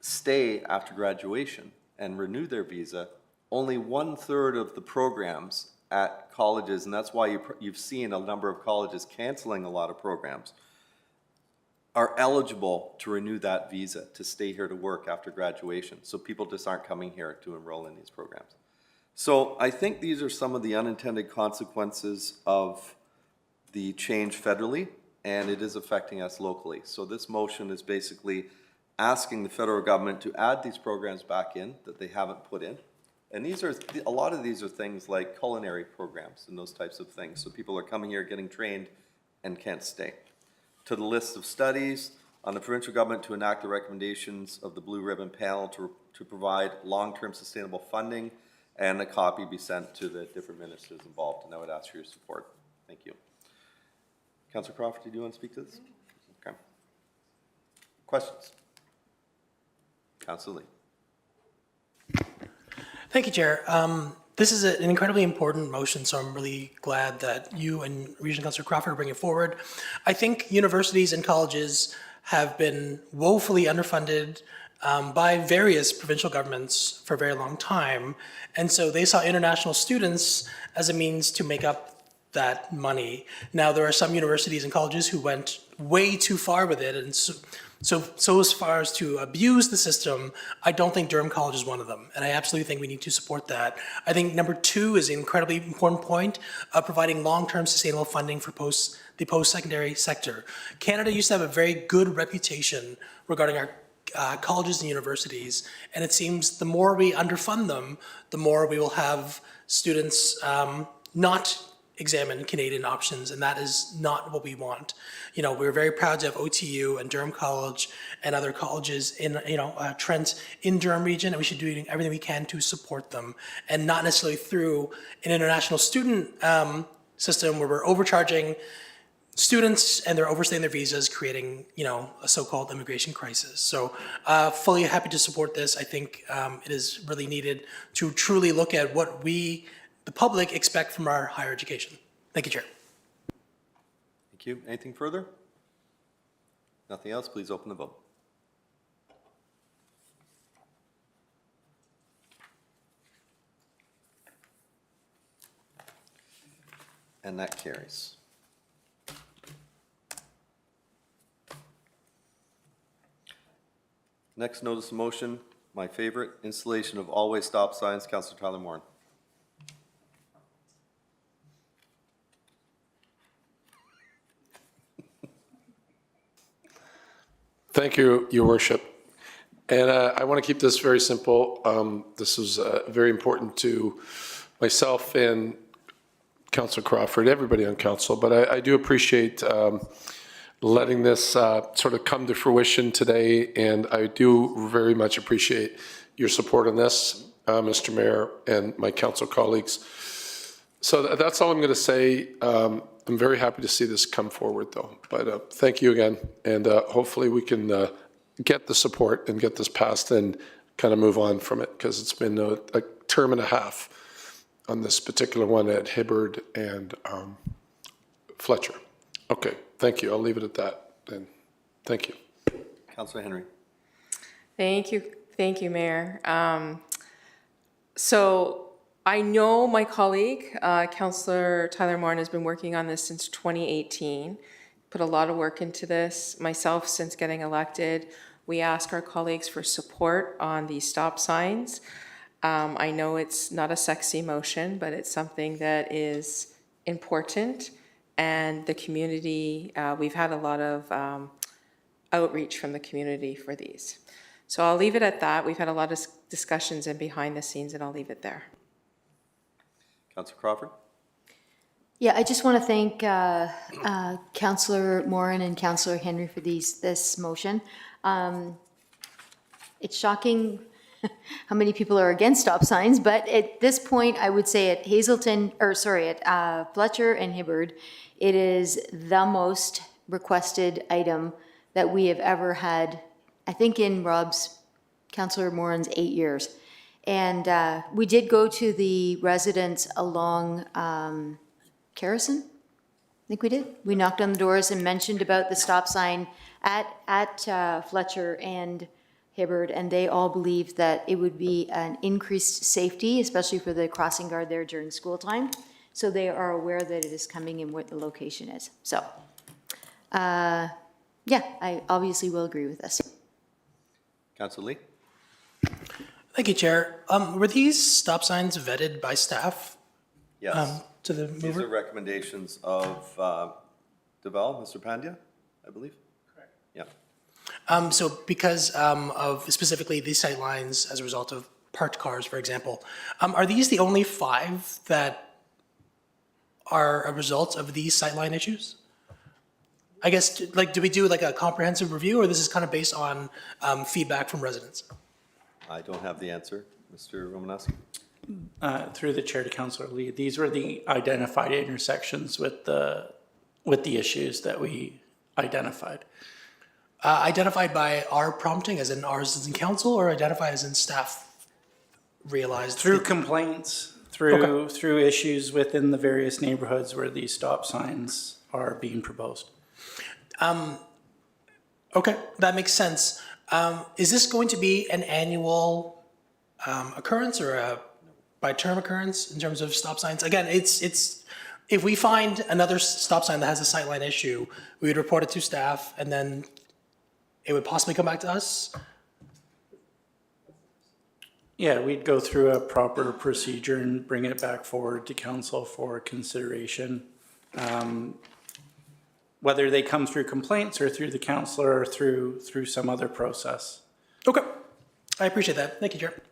stay after graduation and renew their visa, only 1/3 of the programs at colleges, and that's why you've seen a number of colleges canceling a lot of programs, are eligible to renew that visa, to stay here to work after graduation. So people just aren't coming here to enroll in these programs. So I think these are some of the unintended consequences of the change federally, and it is affecting us locally. So this motion is basically asking the federal government to add these programs back in that they haven't put in. And these are, a lot of these are things like culinary programs and those types of things. So people are coming here, getting trained, and can't stay. To the list of studies, on the provincial government to enact the recommendations of the Blue Ribbon Panel to provide long-term sustainable funding, and a copy be sent to the different ministers involved. And I would ask for your support. Thank you. Councillor Crawford, did you want to speak to this? Okay. Questions? Councillor Lee. Thank you, Chair. This is an incredibly important motion, so I'm really glad that you and Regional Councillor Crawford are bringing it forward. I think universities and colleges have been woefully underfunded by various provincial governments for a very long time. And so they saw international students as a means to make up that money. Now, there are some universities and colleges who went way too far with it, and so as far as to abuse the system, I don't think Durham College is one of them, and I absolutely think we need to support that. I think number two is an incredibly important point of providing long-term sustainable funding for the post-secondary sector. Canada used to have a very good reputation regarding our colleges and universities, and it seems the more we underfund them, the more we will have students not examine Canadian options, and that is not what we want. You know, we're very proud to have OTU and Durham College and other colleges in, Trent in Durham region, and we should do everything we can to support them, and not necessarily through an international student system where we're overcharging students and they're overstaying their visas, creating, a so-called immigration crisis. So fully happy to support this. I think it is really needed to truly look at what we, the public, expect from our higher education. Thank you, Chair. Thank you. Anything further? Nothing else? Please open the vote. And that carries. Next notice of motion, my favorite, installation of all-way stop signs, Councillor Tyler Morin. Thank you, Your Worship. And I want to keep this very simple. This is very important to myself and Councillor Crawford, everybody on council, but I do appreciate letting this sort of come to fruition today, and I do very much appreciate your support on this, Mr. Mayor and my council colleagues. So that's all I'm going to say. I'm very happy to see this come forward, though. But thank you again, and hopefully we can get the support and get this passed and kind of move on from it, because it's been a term and a half on this particular one at Hibbard and Fletcher. Okay, thank you. I'll leave it at that then. Thank you. Councillor Henry. Thank you, Mayor. So I know my colleague, Councillor Tyler Morin, has been working on this since 2018, put a lot of work into this. Myself, since getting elected, we ask our colleagues for support on these stop signs. I know it's not a sexy motion, but it's something that is important. And the community, we've had a lot of outreach from the community for these. So I'll leave it at that. We've had a lot of discussions and behind the scenes, and I'll leave it there. Councillor Crawford. Yeah, I just want to thank Councillor Morin and Councillor Henry for this motion. It's shocking how many people are against stop signs, but at this point, I would say at Fletcher and Hibbard, it is the most requested item that we have ever had, I think in Councillor Moran's 8 years. And we did go to the residents along Carrison, I think we did. We knocked on the doors and mentioned about the stop sign at Fletcher and Hibbard, and they all believed that it would be an increased safety, especially for the crossing guard there during school time. So they are aware that it is coming and what the location is. So, yeah, I obviously will agree with this. Councillor Lee? Thank you, Chair. Were these stop signs vetted by staff Yes. to the These mover? are recommendations of Deval, Mr. Pandya, I believe? Correct. Yeah. So because of specifically these sight lines as a result of parked cars, for example, are these the only 5 that are a result of these sightline issues? I guess, like, do we do like a comprehensive review, or this is kind of based on feedback from residents? I don't have the answer. Mr. Romanowski? Through the chair to Councillor Lee, these were the identified intersections with the issues that we identified. Identified by our prompting, as in ours as in council, or identified as in staff realized? Through complaints, through issues within the various neighborhoods where these stop signs are being proposed. Okay, that makes sense. Is this going to be an annual occurrence or a by-term occurrence in terms of stop signs? Again, it's if we find another stop sign that has a sightline issue, we would report it to staff, and then it would possibly come back to us? Yeah, we'd go through a proper procedure and bring it back forward to council for consideration. Whether they come through complaints or through the councillor or through some other process. Okay, I appreciate that. Thank you, Chair.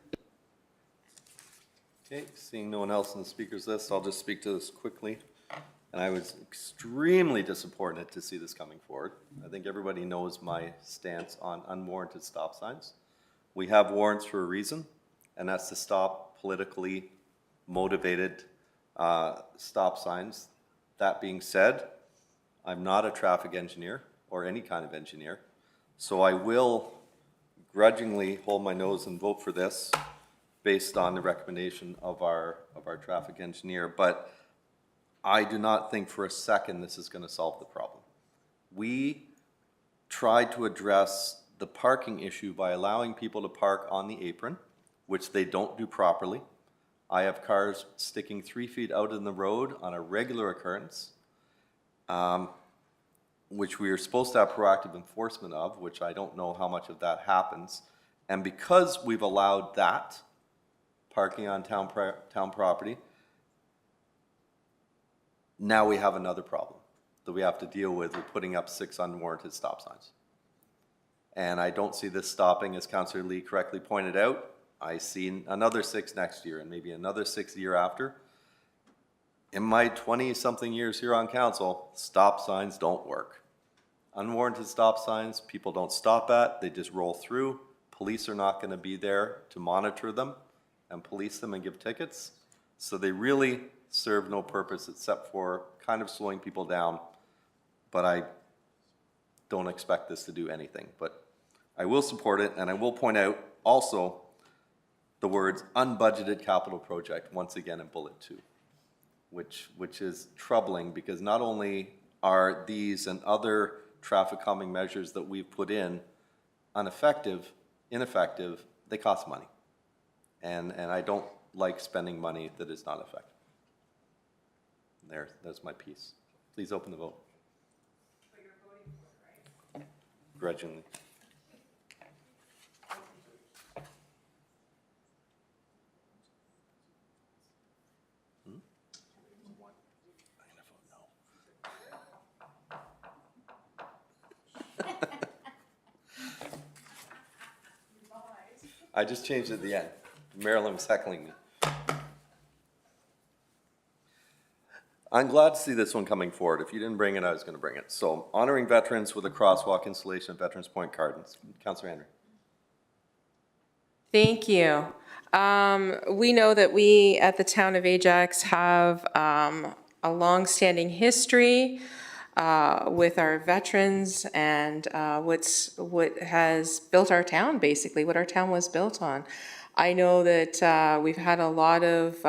Okay, seeing no one else on the speakers list, I'll just speak to this quickly. And I was extremely disappointed to see this coming forward. I think everybody knows my stance on unwarranted stop signs. We have warrants for a reason, and that's to stop politically motivated stop signs. That being said, I'm not a traffic engineer or any kind of engineer, so I will grudgingly hold my nose and vote for this based on the recommendation of our traffic engineer, but I do not think for a second this is going to solve the problem. We tried to address the parking issue by allowing people to park on the apron, which they don't do properly. I have cars sticking 3 feet out in the road on a regular occurrence, which we are supposed to have proactive enforcement of, which I don't know how much of that happens. And because we've allowed that, parking on town property, now we have another problem that we have to deal with putting up 6 unwarranted stop signs. And I don't see this stopping, as Councillor Lee correctly pointed out. I see another 6 next year and maybe another 6 the year after. In my 20-something years here on council, stop signs don't work. Unwarranted stop signs, people don't stop at, they just roll through. Police are not going to be there to monitor them and police them and give tickets. So they really serve no purpose except for kind of slowing people down. But I don't expect this to do anything. But I will support it, and I will point out also the words unbudgeted capital project once again in bullet 2. Which is troubling, because not only are these and other traffic calming measures that we've put in ineffective, they cost money. And I don't like spending money that is not effective. There's my piece. Please open the vote. But you're voting for it, right? Grudgingly. I just changed it at the end. Marilyn was heckling me. I'm glad to see this one coming forward. If you didn't bring it, I was going to bring it. So, honoring veterans with a crosswalk installation at Veterans Point Gardens. Councillor Henry. Thank you. We know that we at the town of Ajax have a longstanding history with our veterans and what has built our town, basically, what our town was built on. I know that we've had a lot of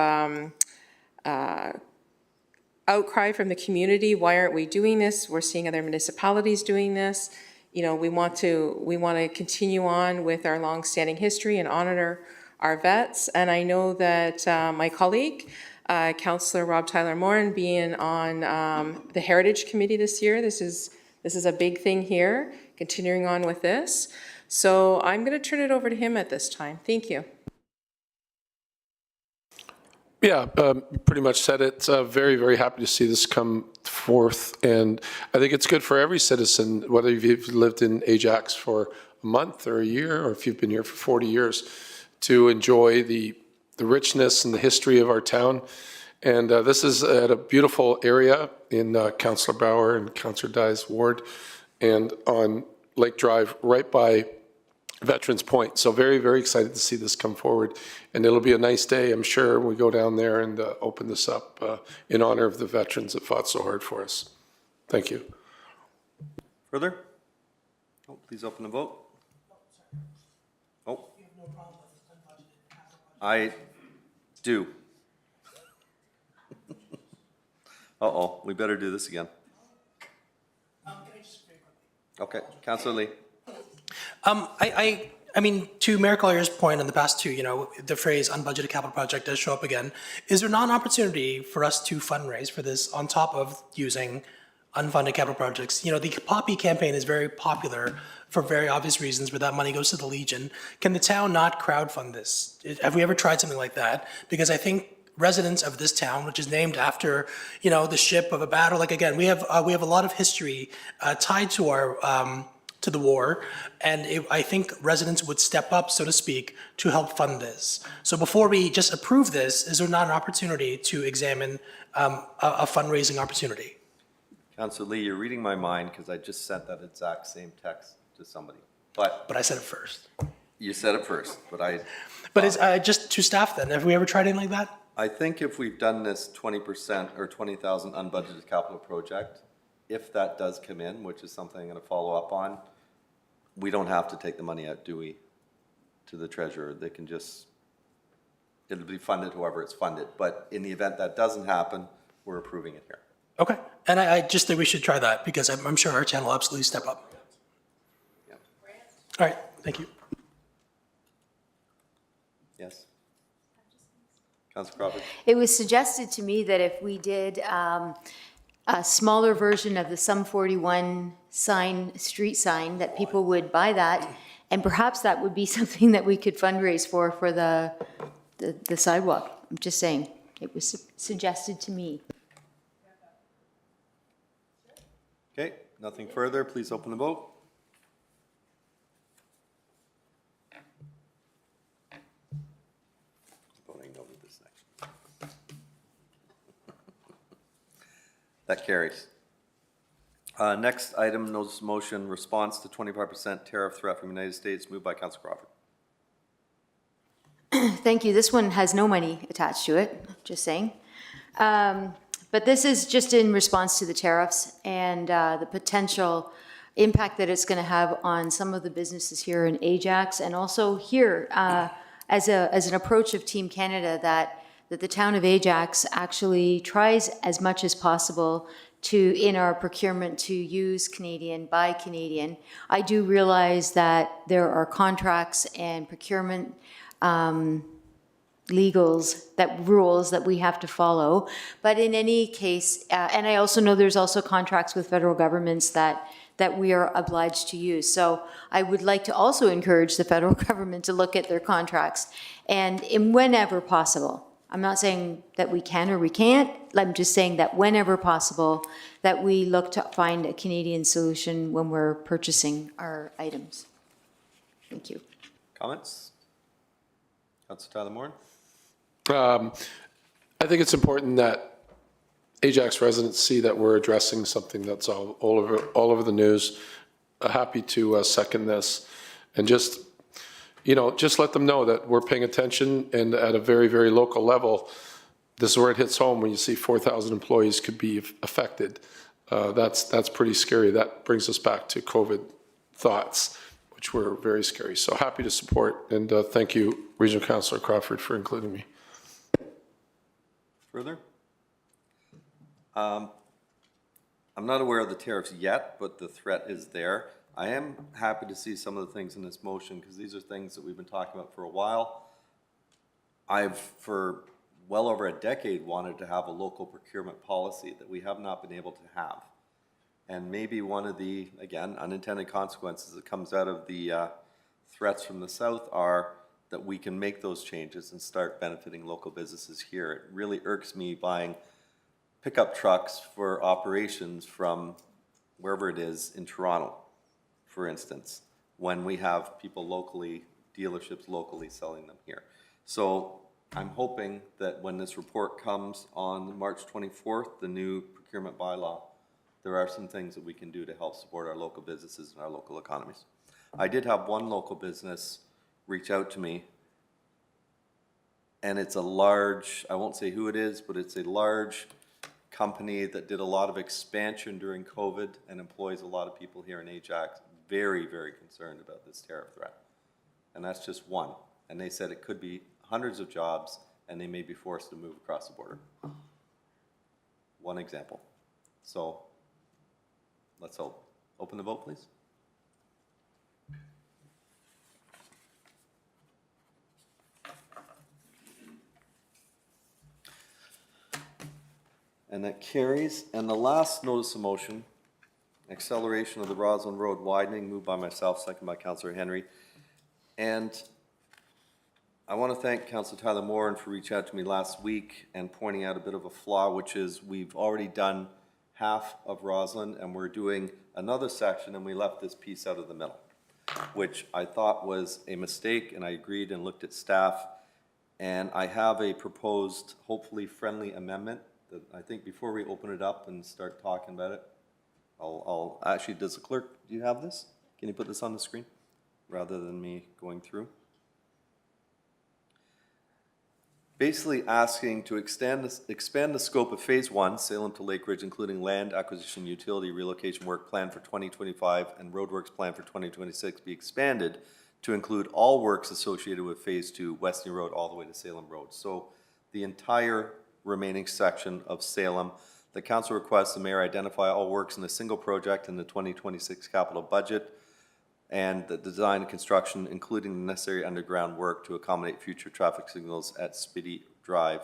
outcry from the community. Why aren't we doing this? We're seeing other municipalities doing this. You know, we want to continue on with our longstanding history and honor our vets. And I know that my colleague, Councillor Rob Tyler Morin, being on the Heritage Committee this year, this is a big thing here, continuing on with this. So I'm going to turn it over to him at this time. Thank you. Yeah, pretty much said it. Very, very happy to see this come forth. And I think it's good for every citizen, whether you've lived in Ajax for a month or a year, or if you've been here for 40 years, to enjoy the richness and the history of our town. And this is at a beautiful area in Councillor Bauer and Councillor Dye's ward, and on Lake Drive, right by Veterans Point. So very, very excited to see this come forward. And it'll be a nice day, I'm sure, when we go down there and open this up in honor of the veterans that fought so hard for us. Thank you. Further? Oh, please open the vote. Oh. I do. Uh-oh, we better do this again. Okay, Councillor Lee. I mean, to Mayor Collier's point on the past two, you know, the phrase unbudgeted capital project does show up again. Is there not an opportunity for us to fundraise for this on top of using unfunded capital projects? You know, the Poppy campaign is very popular for very obvious reasons, where that money goes to the Legion. Can the town not crowdfund this? Have we ever tried something like that? Because I think residents of this town, which is named after, you know, the ship of a battle, like again, we have a lot of history tied to our to the war, and I think residents would step up, so to speak, to help fund this. So before we just approve this, is there not an opportunity to examine a fundraising opportunity? Councillor Lee, you're reading my mind because I just sent that exact same text to somebody. But I said it first. You said it first, but I... But it's just to staff then, have we ever tried anything like that? I think if we've done this 20% or 20,000 unbudgeted capital project, if that does come in, which is something I'm going to follow up on, we don't have to take the money out, do we, to the treasurer? They can just, it'll be funded however it's funded. But in the event that doesn't happen, we're approving it here. Okay, and I just think we should try that, because I'm sure our town will absolutely step up. Yeah. All right, thank you. Yes? Councillor Crawford? It was suggested to me that if we did a smaller version of the Sum 41 sign, street sign, that people would buy that, and perhaps that would be something that we could fundraise for the sidewalk. I'm just saying, it was suggested to me. Okay, nothing further. Please open the vote. Voting no to this next. That carries. Next item, notice motion, response to 25% tariff threat from the United States, moved by Councillor Crawford. Thank you. This one has no money attached to it, just saying. But this is just in response to the tariffs and the potential impact that it's going to have on some of the businesses here in Ajax, and also here as an approach of Team Canada that the town of Ajax actually tries as much as possible to, in our procurement, to use Canadian, buy Canadian. I do realize that there are contracts and procurement rules that we have to follow. But in any case, and I also know there's also contracts with federal governments that we are obliged to use. So I would like to also encourage the federal government to look at their contracts and whenever possible. I'm not saying that we can or we can't. I'm just saying that whenever possible, that we look to find a Canadian solution when we're purchasing our items. Thank you. Comments? Councillor Tyler Morin? I think it's important that Ajax residents see that we're addressing something that's all over the news. Happy to second this, and just let them know that we're paying attention, and at a very, very local level, this is where it hits home when you see 4,000 employees could be affected. that's pretty scary. That brings us back to COVID thoughts, which were very scary. So happy to support, and thank you, Regional Councillor Crawford, for including me. Further? I'm not aware of the tariffs yet, but the threat is there. I am happy to see some of the things in this motion, because these are things that we've been talking about for a while. I've, for well over a decade, wanted to have a local procurement policy that we have not been able to have. And maybe one of the, again, unintended consequences that comes out of the threats from the south are that we can make those changes and start benefiting local businesses here. It really irks me buying pickup trucks for operations from wherever it is in Toronto, for instance, when we have people locally, dealerships locally selling them here. So I'm hoping that when this report comes on March 24th, the new procurement bylaw, there are some things that we can do to help support our local businesses and our local economies. I did have one local business reach out to me, and it's a large, I won't say who it is, but it's a large company that did a lot of expansion during COVID and employs a lot of people here in Ajax, very, very concerned about this tariff threat. And that's just one. And they said it could be hundreds of jobs, and they may be forced to move across the border. One example. So let's hope. Open the vote, please. And that carries. And the last notice of motion, acceleration of the Roslyn Road widening, moved by myself, second by Councillor Henry. And I want to thank Councillor Tyler Moran for reaching out to me last week and pointing out a bit of a flaw, which is we've already done half of Roslyn and we're doing another section, and we left this piece out of the middle, which I thought was a mistake, and I agreed and looked at staff. And I have a proposed, hopefully friendly amendment that I think before we open it up and start talking about it, I'll actually, does the clerk, do you have this? Can you put this on the screen rather than me going through? Basically asking to expand the scope of Phase 1, Salem to Lake Ridge, including land acquisition, utility relocation work planned for 2025 and roadworks planned for 2026 be expanded to include all works associated with Phase 2, Weston Road all the way to Salem Road. So the entire remaining section of Salem. The council requests the mayor identify all works in a single project in the 2026 capital budget, and the design and construction, including the necessary underground work to accommodate future traffic signals at Spitty Drive,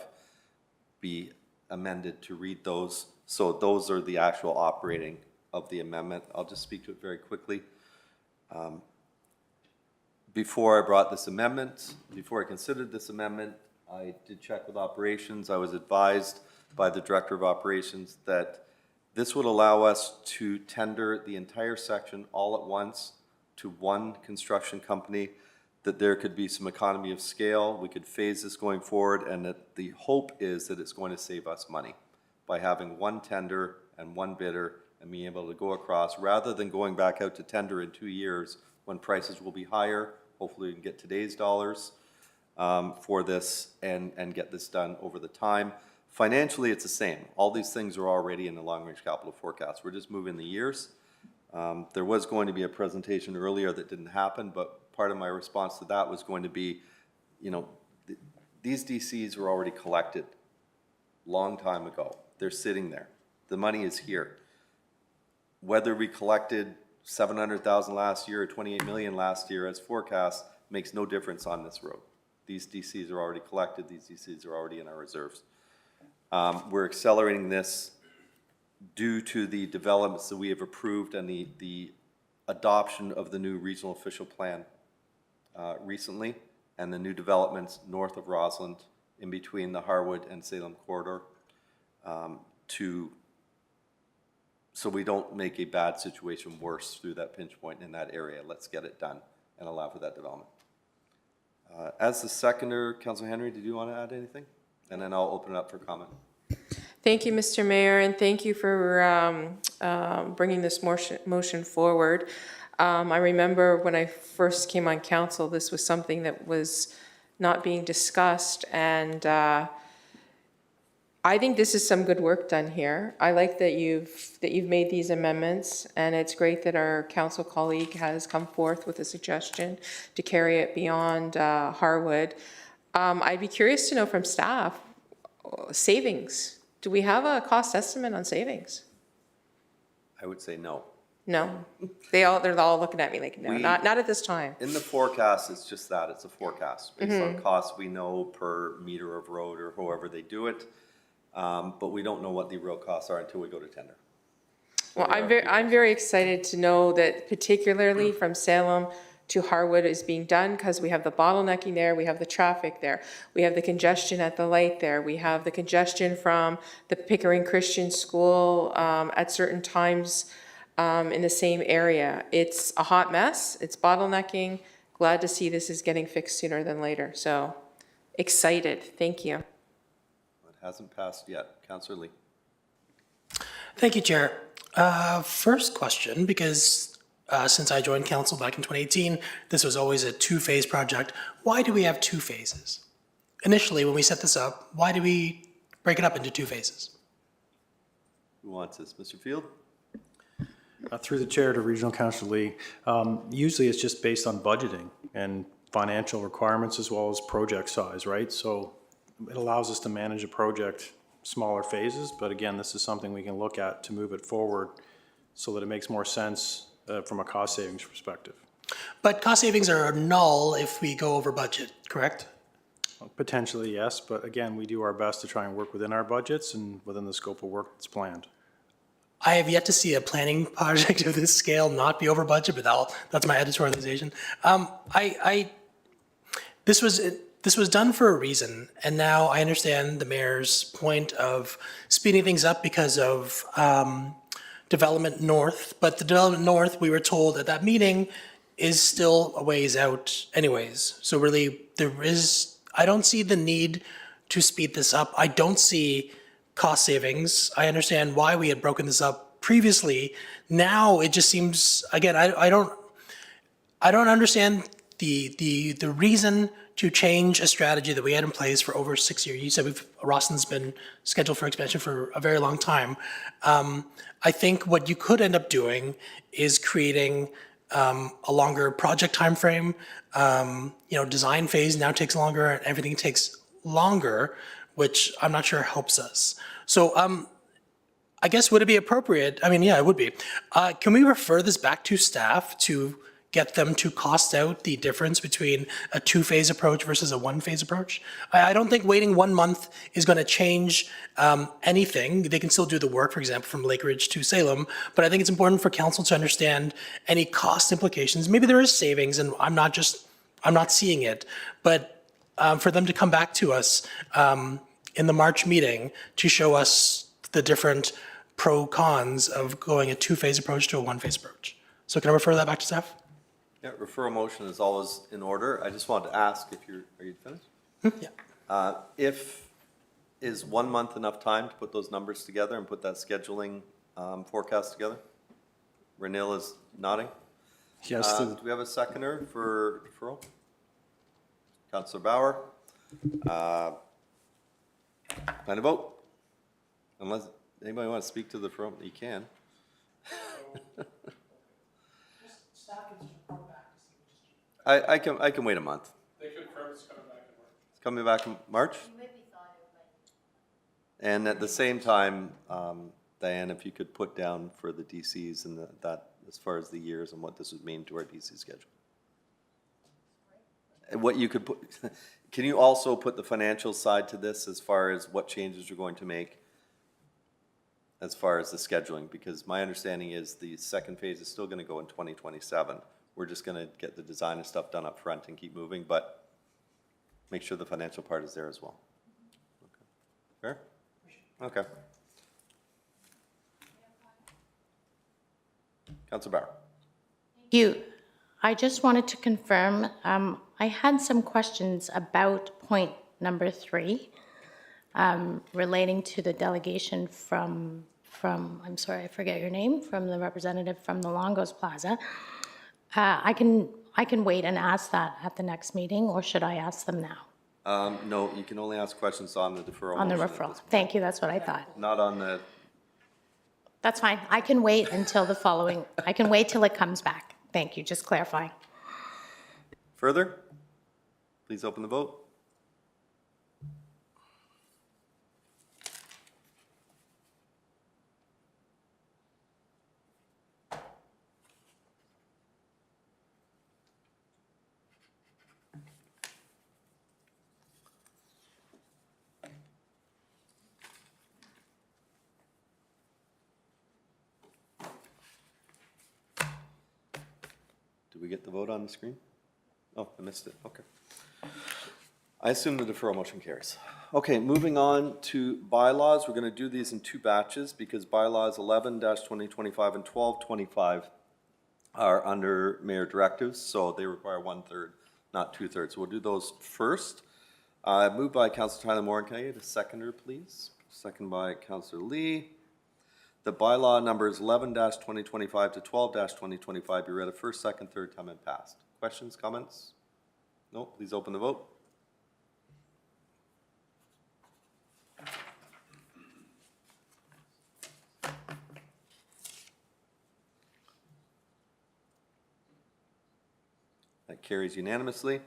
be amended to read those. So those are the actual operating of the amendment. I'll just speak to it very quickly. Before I brought this amendment, before I considered this amendment, I did check with operations. I was advised by the director of operations that this would allow us to tender the entire section all at once to one construction company, that there could be some economy of scale. We could phase this going forward, and that the hope is that it's going to save us money by having one tender and one bidder and being able to go across, rather than going back out to tender in 2 years when prices will be higher. Hopefully we can get today's dollars for this and get this done over the time. Financially, it's the same. All these things are already in the long-range capital forecast. We're just moving the years. There was going to be a presentation earlier that didn't happen, but part of my response to that was going to be, you know, these DCs were already collected long time ago. They're sitting there. The money is here. Whether we collected 700,000 last year or 28 million last year as forecast makes no difference on this road. These DCs are already collected. These DCs are already in our reserves. We're accelerating this due to the developments that we have approved and the adoption of the new regional official plan recently, and the new developments north of Roslyn in between the Harwood and Salem corridor, so we don't make a bad situation worse through that pinch point in that area. Let's get it done and allow for that development. As the seconder, Councilor Henry, did you want to add anything? And then I'll open it up for comment. Thank you, Mr. Mayor, and thank you for bringing this motion forward. I remember when I first came on council, this was something that was not being discussed, and I think this is some good work done here. I like that you've made these amendments, and it's great that our council colleague has come forth with a suggestion to carry it beyond Harwood. I'd be curious to know from staff, savings. Do we have a cost estimate on savings? I would say no. No? They're all looking at me like, no, not at this time. In the forecast, it's just that, it's a forecast, based on costs we know per meter of road or however they do it. But we don't know what the real costs are until we go to tender. Well, I'm very excited to know that particularly from Salem to Harwood is being done, because we have the bottlenecking there, we have the traffic there, we have the congestion at the light there, we have the congestion from the Pickering Christian School at certain times in the same area. It's a hot mess, it's bottlenecking. Glad to see this is getting fixed sooner than later, so excited, thank you. It hasn't passed yet. Councillor Lee. Thank you, Chair. First question, because since I joined council back in 2018, this was always a two-phase project. Why do we have two phases? Initially, when we set this up, why do we break it up into two phases? Who wants this? Mr. Field? Through the chair to Regional Councillor Lee, usually it's just based on budgeting and financial requirements as well as project size, right? So it allows us to manage a project smaller phases, but again, this is something we can look at to move it forward so that it makes more sense from a cost savings perspective. But cost savings are null if we go over budget, correct? Potentially, yes, but again, we do our best to try and work within our budgets and within the scope of work that's planned. I have yet to see a planning project of this scale not be over budget, but that's my editorialization. This was done for a reason, and now I understand the mayor's point of speeding things up because of Development North. But the Development North, we were told at that meeting, is still a ways out anyways. So really, I don't see the need to speed this up. I don't see cost savings. I understand why we had broken this up previously. Now it just seems, again, I don't understand the reason to change a strategy that we had in place for over 6 years. You said Rawson's been scheduled for expansion for a very long time. I think what you could end up doing is creating a longer project timeframe. Design phase now takes longer, and everything takes longer, which I'm not sure helps us. So I guess would it be appropriate? I mean, yeah, it would be. Can we refer this back to staff to get them to cost out the difference between a two-phase approach versus a one-phase approach? I don't think waiting 1 month is going to change anything. They can still do the work, for example, from Lake Ridge to Salem, but I think it's important for council to understand any cost implications. Maybe there is savings, and I'm not seeing it, but for them to come back to us in the March meeting to show us the different pro-cons of going a two-phase approach to a one-phase approach. So can I refer that back to staff? Yeah, referral motion is always in order. I just wanted to ask if are you finished? Yeah. Is 1 month enough time to put those numbers together and put that scheduling forecast together? Renil is nodding. Yes. Do we have a seconder for deferral? Councillor Bauer. Plan to vote. Unless anybody wants to speak to the deferral, you can. I can wait a month. They confirm it's coming back in March. It's coming back in March? And at the same time, Diane, if you could put down for the DCs and that as far as the years and what this would mean to our DC schedule. And what you could put, can you also put the financial side to this as far as what changes you're going to make as far as the scheduling? Because my understanding is the second phase is still going to go in 2027. We're just going to get the design and stuff done up front and keep moving, but make sure the financial part is there as well. Okay. Fair? Okay. Councilor Bauer. I just wanted to confirm, I had some questions about point number 3 relating to the delegation from, I'm sorry, I forget your name, from the representative from the Longos Plaza. I can wait and ask that at the next meeting, or should I ask them now? No, you can only ask questions on the deferral On the motion at referral. this point. Thank you, that's what I thought. Not on the, That's fine. I can wait until the following, I can wait till it comes back. Thank you, just clarifying. further? Please open the vote. Did we get the vote on the screen? Oh, I missed it, okay. I assume the deferral motion carries. Okay, moving on to bylaws, we're gonna do these in two batches because bylaws 11-2025 and 12-25 are under mayor directives, so they require 1/3, not 2/3. So we'll do those first. Moved by Councilor Tyler Moore. Can I get a seconder, please? Second by Councilor Lee. The bylaw numbers 11-2025 to 12-2025 be read a first, second, third time and passed. Questions, comments? No, please open the vote. That carries unanimously.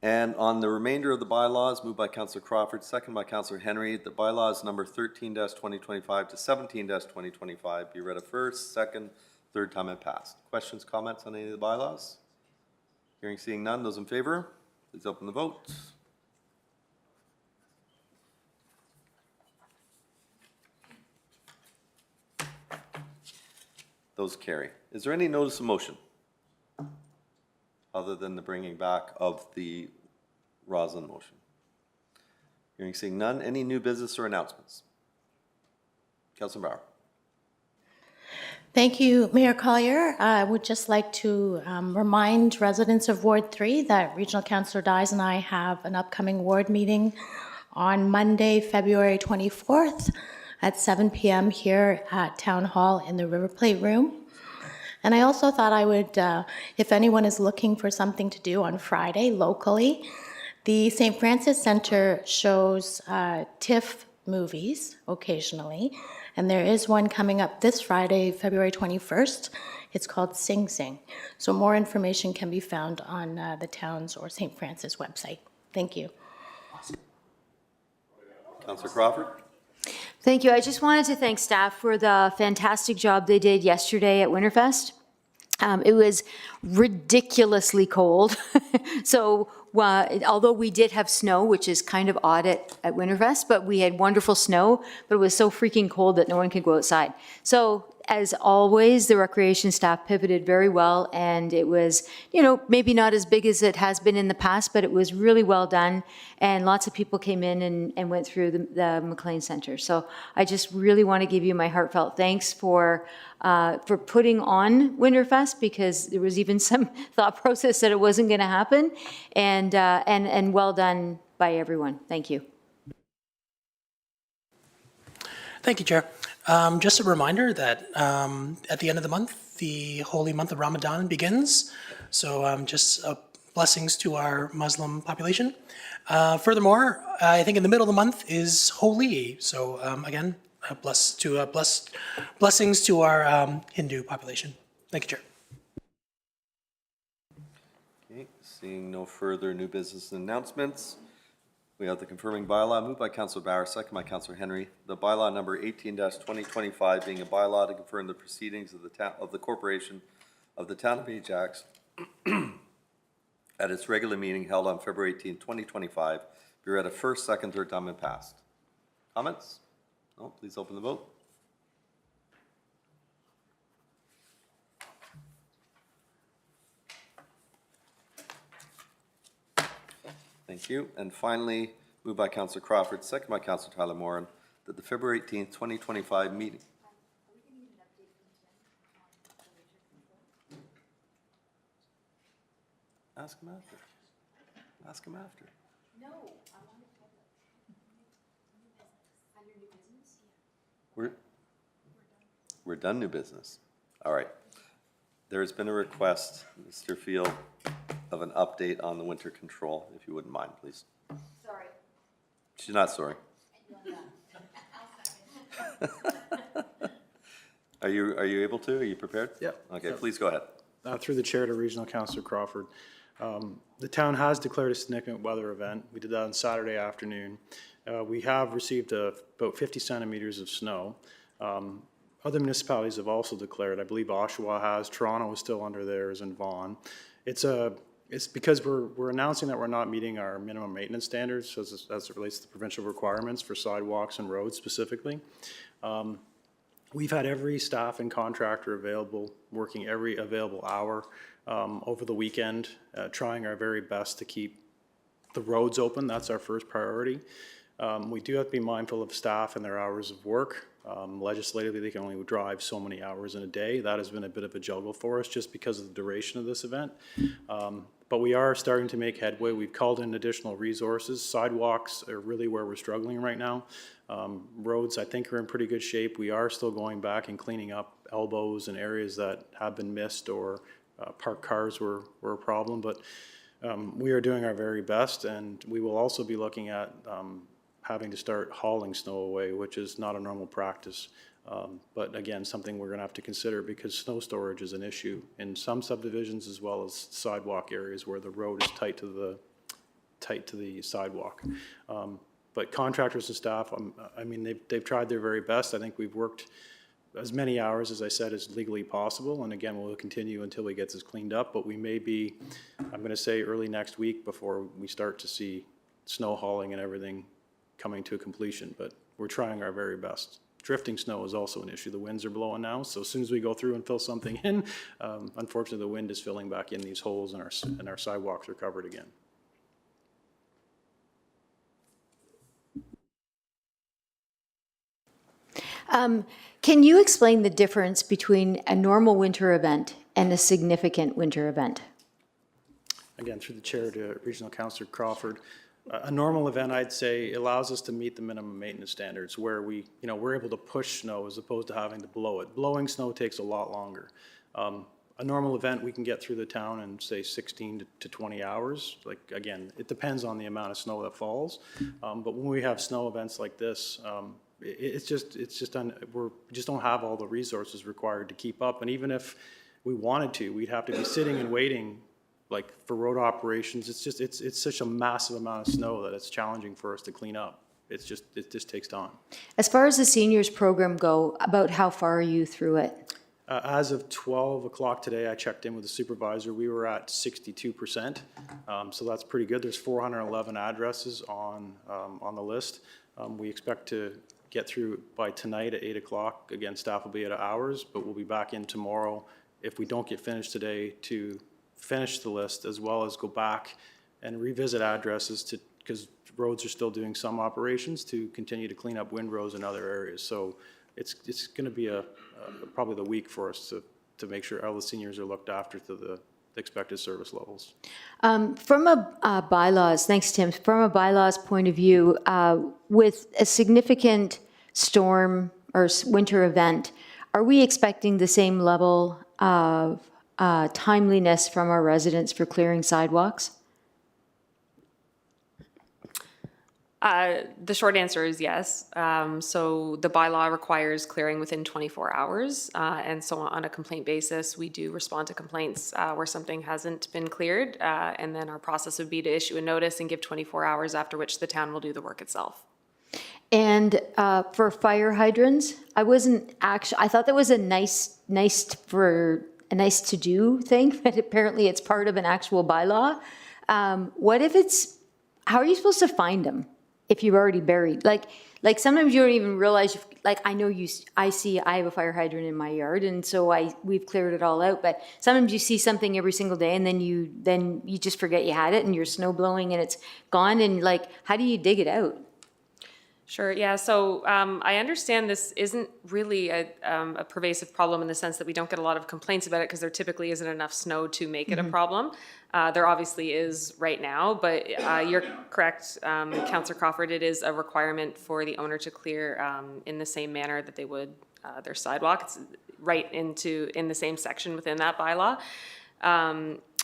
And on the remainder of the bylaws, moved by Councilor Crawford, second by Councilor Henry, the bylaws number 13-2025 to 17-2025 be read a first, second, third time and passed. Questions, comments on any of the bylaws? Hearing, seeing none, those in favor, please open the vote. Those carry. Is there any notice of motion? Other than the bringing back of the Roslin motion? Hearing, seeing none, any new business or announcements? Councilor Bauer. Thank you, Mayor Collier. I would just like to remind residents of Ward 3 that Regional Councillor Dyes and I have an upcoming ward meeting on Monday, February 24th at 7 p.m. here at Town Hall in the River Plate Room. And I also thought I would, if anyone is looking for something to do on Friday locally, the St. Francis Center shows TIFF movies occasionally, and there is one coming up this Friday, February 21st. It's called Sing Sing. So more information can be found on the town's or St. Francis website. Thank you. Councilor Crawford. Thank you. I just wanted to thank staff for the fantastic job they did yesterday at Winterfest. It was ridiculously cold. So although we did have snow, which is kind of odd at Winterfest, but we had wonderful snow, but it was so freaking cold that no one could go outside. So as always, the recreation staff pivoted very well, and it was, maybe not as big as it has been in the past, but it was really well done, and lots of people came in and went through the McLean Center. So I just really want to give you my heartfelt thanks for putting on Winterfest, because there was even some thought process that it wasn't going to happen, and well done by everyone. Thank you. Thank you, Chair. Just a reminder that at the end of the month, the holy month of Ramadan begins. So just blessings to our Muslim population. Furthermore, I think in the middle of the month is Holi. So again, blessings to our Hindu population. Thank you, Chair. Okay, seeing no further new business announcements, we have the confirming bylaw moved by Councilor Bauer, second by Councilor Henry. The bylaw number 18-2025 being a bylaw to confirm the proceedings of the corporation of the town of Ajax at its regular meeting held on February 18, 2025, be read a first, second, third time and passed. Comments? No, please open the vote. Thank you. And finally, moved by Councilor Crawford, second by Councilor Tyler Moran, that the February 18th, 2025 meeting. Ask him after. Ask him after. No, I want to talk about under new business. We're done new business. All right. There has been a request, Mr. Field, of an update on the winter control, if you wouldn't mind, please. She's not sorry. Are you able to? Are you prepared? Yep. Okay, please go ahead. Through the chair to Regional Councillor Crawford. The town has declared a significant weather event. We did that on Saturday afternoon. We have received about 50 centimeters of snow. Other municipalities have also declared, I believe Oshawa has, Toronto is still under theirs, and Vaughan. It's because we're announcing that we're not meeting our minimum maintenance standards as it relates to the provincial requirements for sidewalks and roads specifically. We've had every staff and contractor available, working every available hour over the weekend, trying our very best to keep the roads open. That's our first priority. We do have to be mindful of staff and their hours of work. Legislatively, they can only drive so many hours in a day. That has been a bit of a juggle for us just because of the duration of this event. But we are starting to make headway. We've called in additional resources. Sidewalks are really where we're struggling right now. Roads, I think, are in pretty good shape. We are still going back and cleaning up elbows and areas that have been missed or parked cars were a problem. But we are doing our very best, and we will also be looking at having to start hauling snow away, which is not a normal practice. But again, something we're gonna have to consider because snow storage is an issue in some subdivisions as well as sidewalk areas where the road is tight to the sidewalk. But contractors and staff, I mean, they've tried their very best. I think we've worked as many hours, as I said, as legally possible. And again, we'll continue until we get this cleaned up, but we may be, I'm gonna say early next week before we start to see snow hauling and everything coming to a completion, but we're trying our very best. Drifting snow is also an issue. The winds are blowing now, so as soon as we go through and fill something in, unfortunately the wind is filling back in these holes and our sidewalks are covered again. Can you explain the difference between a normal winter event and a significant winter event? Again, through the chair to Regional Councillor Crawford. A normal event, I'd say, allows us to meet the minimum maintenance standards where we're able to push snow as opposed to having to blow it. Blowing snow takes a lot longer. A normal event, we can get through the town in, say, 16 to 20 hours. Like, again, it depends on the amount of snow that falls. But when we have snow events like this, we just don't have all the resources required to keep up. And even if we wanted to, we'd have to be sitting and waiting like for road operations. It's such a massive amount of snow that it's challenging for us to clean up. It just takes time. As far as the seniors program go, about how far are you through it? As of 12 o'clock today, I checked in with the supervisor. We were at 62%, so that's pretty good. There's 411 addresses on the list. We expect to get through by tonight at 8 o'clock. Again, staff will be at hours, but we'll be back in tomorrow if we don't get finished today to finish the list, as well as go back and revisit addresses because roads are still doing some operations to continue to clean up windrows in other areas. So it's going to be probably the week for us to make sure all the seniors are looked after to the expected service levels. From a bylaws, thanks Tim, from a bylaws point of view, with a significant storm or winter event, are we expecting the same level of timeliness from our residents for clearing sidewalks? The short answer is yes. So the bylaw requires clearing within 24 hours. And so on a complaint basis, we do respond to complaints where something hasn't been cleared. And then our process would be to issue a notice and give 24 hours, after which the town will do the work itself. And for fire hydrants, I thought that was a nice to do thing, but apparently it's part of an actual bylaw. How are you supposed to find them if you're already buried? Like sometimes you don't even realize, I have a fire hydrant in my yard, and so we've cleared it all out, but sometimes you see something every single day and then you just forget you had it and you're snow blowing and it's gone, and like, how do you dig it out? Sure, yeah, so I understand this isn't really a pervasive problem in the sense that we don't get a lot of complaints about it because there typically isn't enough snow to make it a problem. There obviously is right now, but you're correct, Councillor Crawford, it is a requirement for the owner to clear in the same manner that they would their sidewalk. It's right in the same section within that bylaw.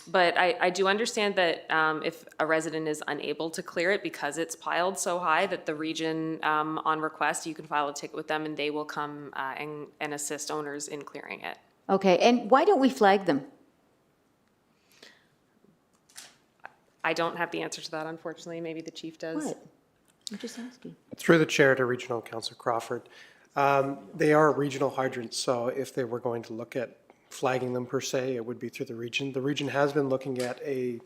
But I do understand that if a resident is unable to clear it because it's piled so high, that the region, on request, you can file a ticket with them and they will come and assist owners in clearing it. Okay, and why don't we flag them? I don't have the answer to that, unfortunately. Maybe the chief does. What? I'm just asking. Through the chair to Regional Councillor Crawford. They are regional hydrants, so if they were going to look at flagging them per se, it would be through the region. The region has been looking at a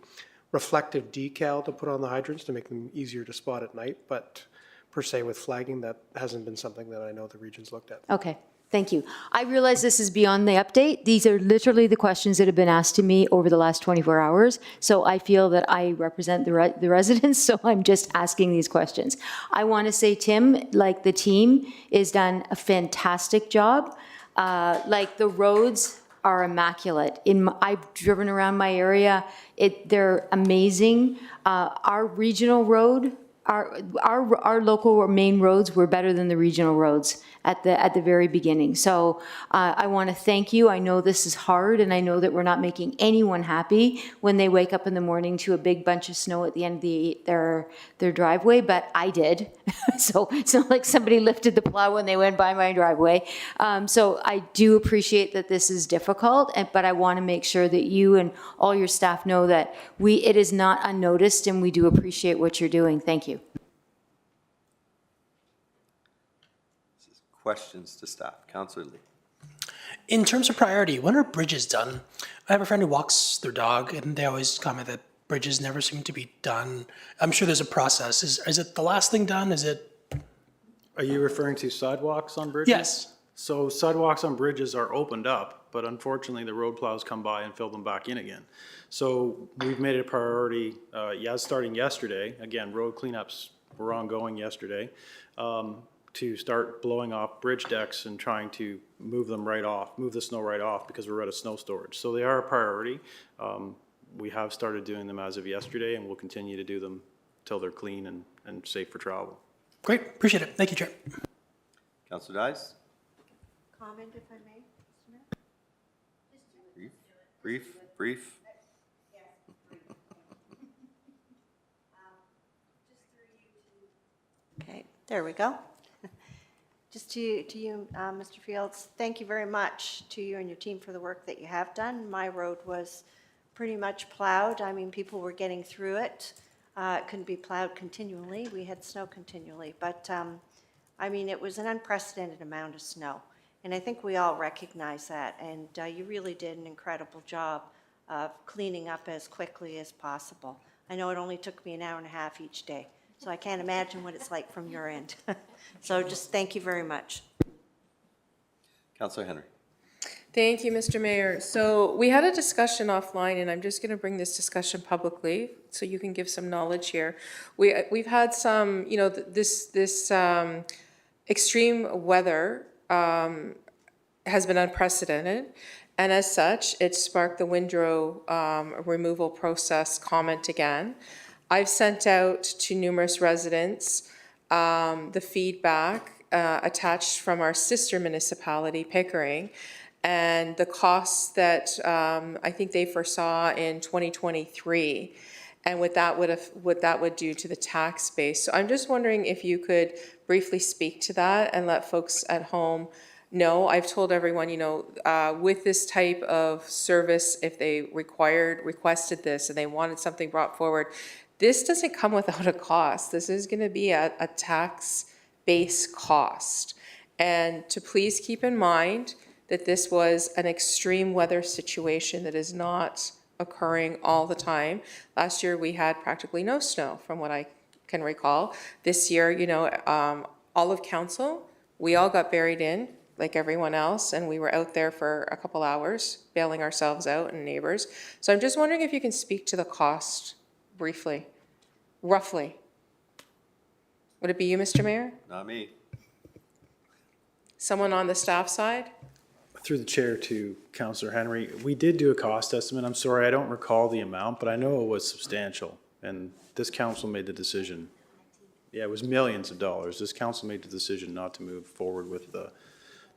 reflective decal to put on the hydrants to make them easier to spot at night, but per se with flagging, that hasn't been something that I know the region's looked at. Okay, thank you. I realize this is beyond the update. These are literally the questions that have been asked to me over the last 24 hours. So I feel that I represent the residents, so I'm just asking these questions. I want to say, Tim, like the team has done a fantastic job. Like the roads are immaculate. I've driven around my area. They're amazing. Our regional road, our local main roads were better than the regional roads at the very beginning. So I want to thank you. I know this is hard, and I know that we're not making anyone happy when they wake up in the morning to a big bunch of snow at the end of their driveway, but I did. So it's not like somebody lifted the plow when they went by my driveway. So I do appreciate that this is difficult, but I want to make sure that you and all your staff know that it is not unnoticed, and we do appreciate what you're doing. Thank you. Questions to staff? Councillor Lee. In terms of priority, when are bridges done? I have a friend who walks their dog, and they always comment that bridges never seem to be done. I'm sure there's a process. Is it the last thing done? Is it? Are you referring to sidewalks on bridges? Yes. So sidewalks on bridges are opened up, but unfortunately the road plows come by and fill them back in again. So we've made it a priority, starting yesterday. Again, road cleanups were ongoing yesterday, to start blowing off bridge decks and trying to move the snow right off because we're out of snow storage. So they are a priority. We have started doing them as of yesterday, and we'll continue to do them till they're clean and safe for travel. Great, appreciate it. Thank you, Chair. Councillor Dice? Comment, if I may? Brief. Okay, there we go. Just to you, Mr. Fields, thank you very much to you and your team for the work that you have done. My road was pretty much plowed. I mean, people were getting through it. It couldn't be plowed continually. We had snow continually. But, I mean, it was an unprecedented amount of snow. And I think we all recognize that. And you really did an incredible job of cleaning up as quickly as possible. I know it only took me an hour and a half each day. So I can't imagine what it's like from your end. So just thank you very much. Councillor Henry. Thank you, Mr. Mayor. So we had a discussion offline, and I'm just going to bring this discussion publicly so you can give some knowledge here. We've had some, this extreme weather has been unprecedented, and as such, it sparked the windrow removal process comment again. I've sent out to numerous residents the feedback attached from our sister municipality, Pickering, and the costs that I think they foresaw in 2023, and what that would do to the tax base. So I'm just wondering if you could briefly speak to that and let folks at home know. I've told everyone, with this type of service, if they requested this and they wanted something brought forward, this doesn't come without a cost. This is going to be a tax-based cost. And to please keep in mind that this was an extreme weather situation that is not occurring all the time. Last year, we had practically no snow, from what I can recall. This year, all of council, we all got buried in like everyone else, and we were out there for a couple hours, bailing ourselves out and neighbors. So I'm just wondering if you can speak to the cost briefly, roughly. Would it be you, Mr. Mayor? Not me. Someone on the staff side? Through the chair to Councillor Henry, we did do a cost estimate. I'm sorry, I don't recall the amount, but I know it was substantial. And this council made the decision. Yeah, it was millions of dollars. This council made the decision not to move forward with the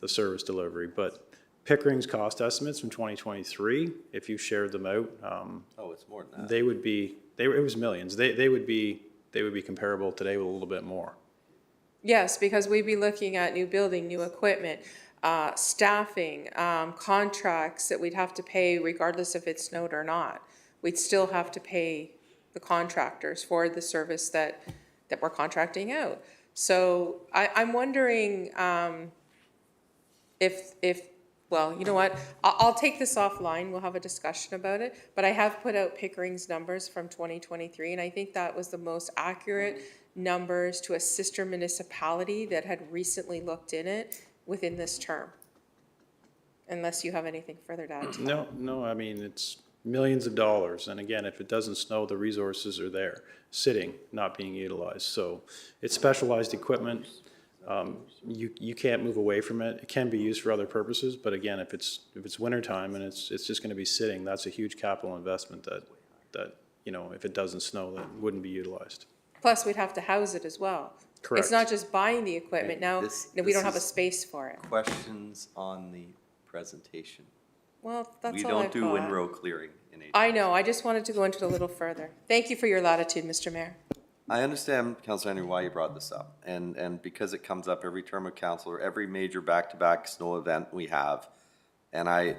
service delivery. But Pickering's cost estimates from 2023, if you shared them out, Oh, it's more than that. they would be, it was millions. They would be comparable today with a little bit more. Yes, because we'd be looking at new building, new equipment, staffing, contracts that we'd have to pay regardless if it snowed or not. We'd still have to pay the contractors for the service that we're contracting out. So I'm wondering well, you know what? I'll take this offline. We'll have a discussion about it. But I have put out Pickering's numbers from 2023, and I think that was the most accurate numbers to a sister municipality that had recently looked in it within this term. Unless you have anything further to add to that. No, I mean, it's millions of dollars. And again, if it doesn't snow, the resources are there, sitting, not being utilized. So it's specialized equipment. You can't move away from it. It can be used for other purposes, but again, if it's wintertime and it's just gonna be sitting, that's a huge capital investment that, you know, if it doesn't snow, that wouldn't be utilized. Plus, we'd have to house it as well. Correct. It's not just buying the equipment. Now, we don't have a is space for it. Questions on the presentation? Well, that's We all I've don't do got. windrow clearing in Ajax. I know, I just wanted to go into it a little further. Thank you for your latitude, Mr. Mayor. I understand, Councillor Henry, why you brought this up, and because it comes up every term of council or every major back-to-back snow event we have, and I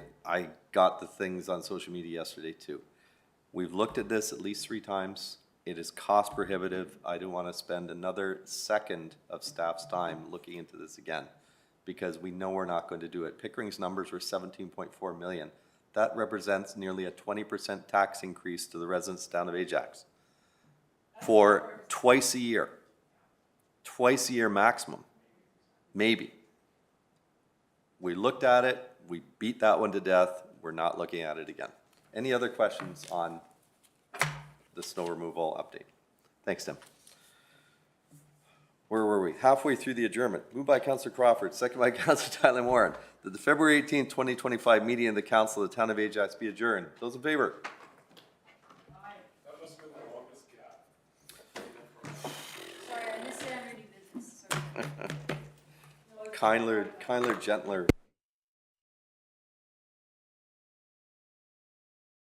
got the things on social media yesterday too. We've looked at this at least 3 times. It is cost prohibitive. I don't want to spend another second of staff's time looking into this again, because we know we're not going to do it. Pickering's numbers were 17.4 million. That represents nearly a 20% tax increase to the residents of the town of Ajax for twice a year maximum, maybe. We looked at it, we beat that one to death, we're not looking at it again. Any other questions on the snow removal update? Thanks, Tim. Where were we? Halfway through the adjournment. Moved by Councillor Crawford, second by Councillor Tyler Warren, that the February 18, 2025 meeting of the Council of the Town of Ajax be adjourned. Those in favor? Kinder, gentler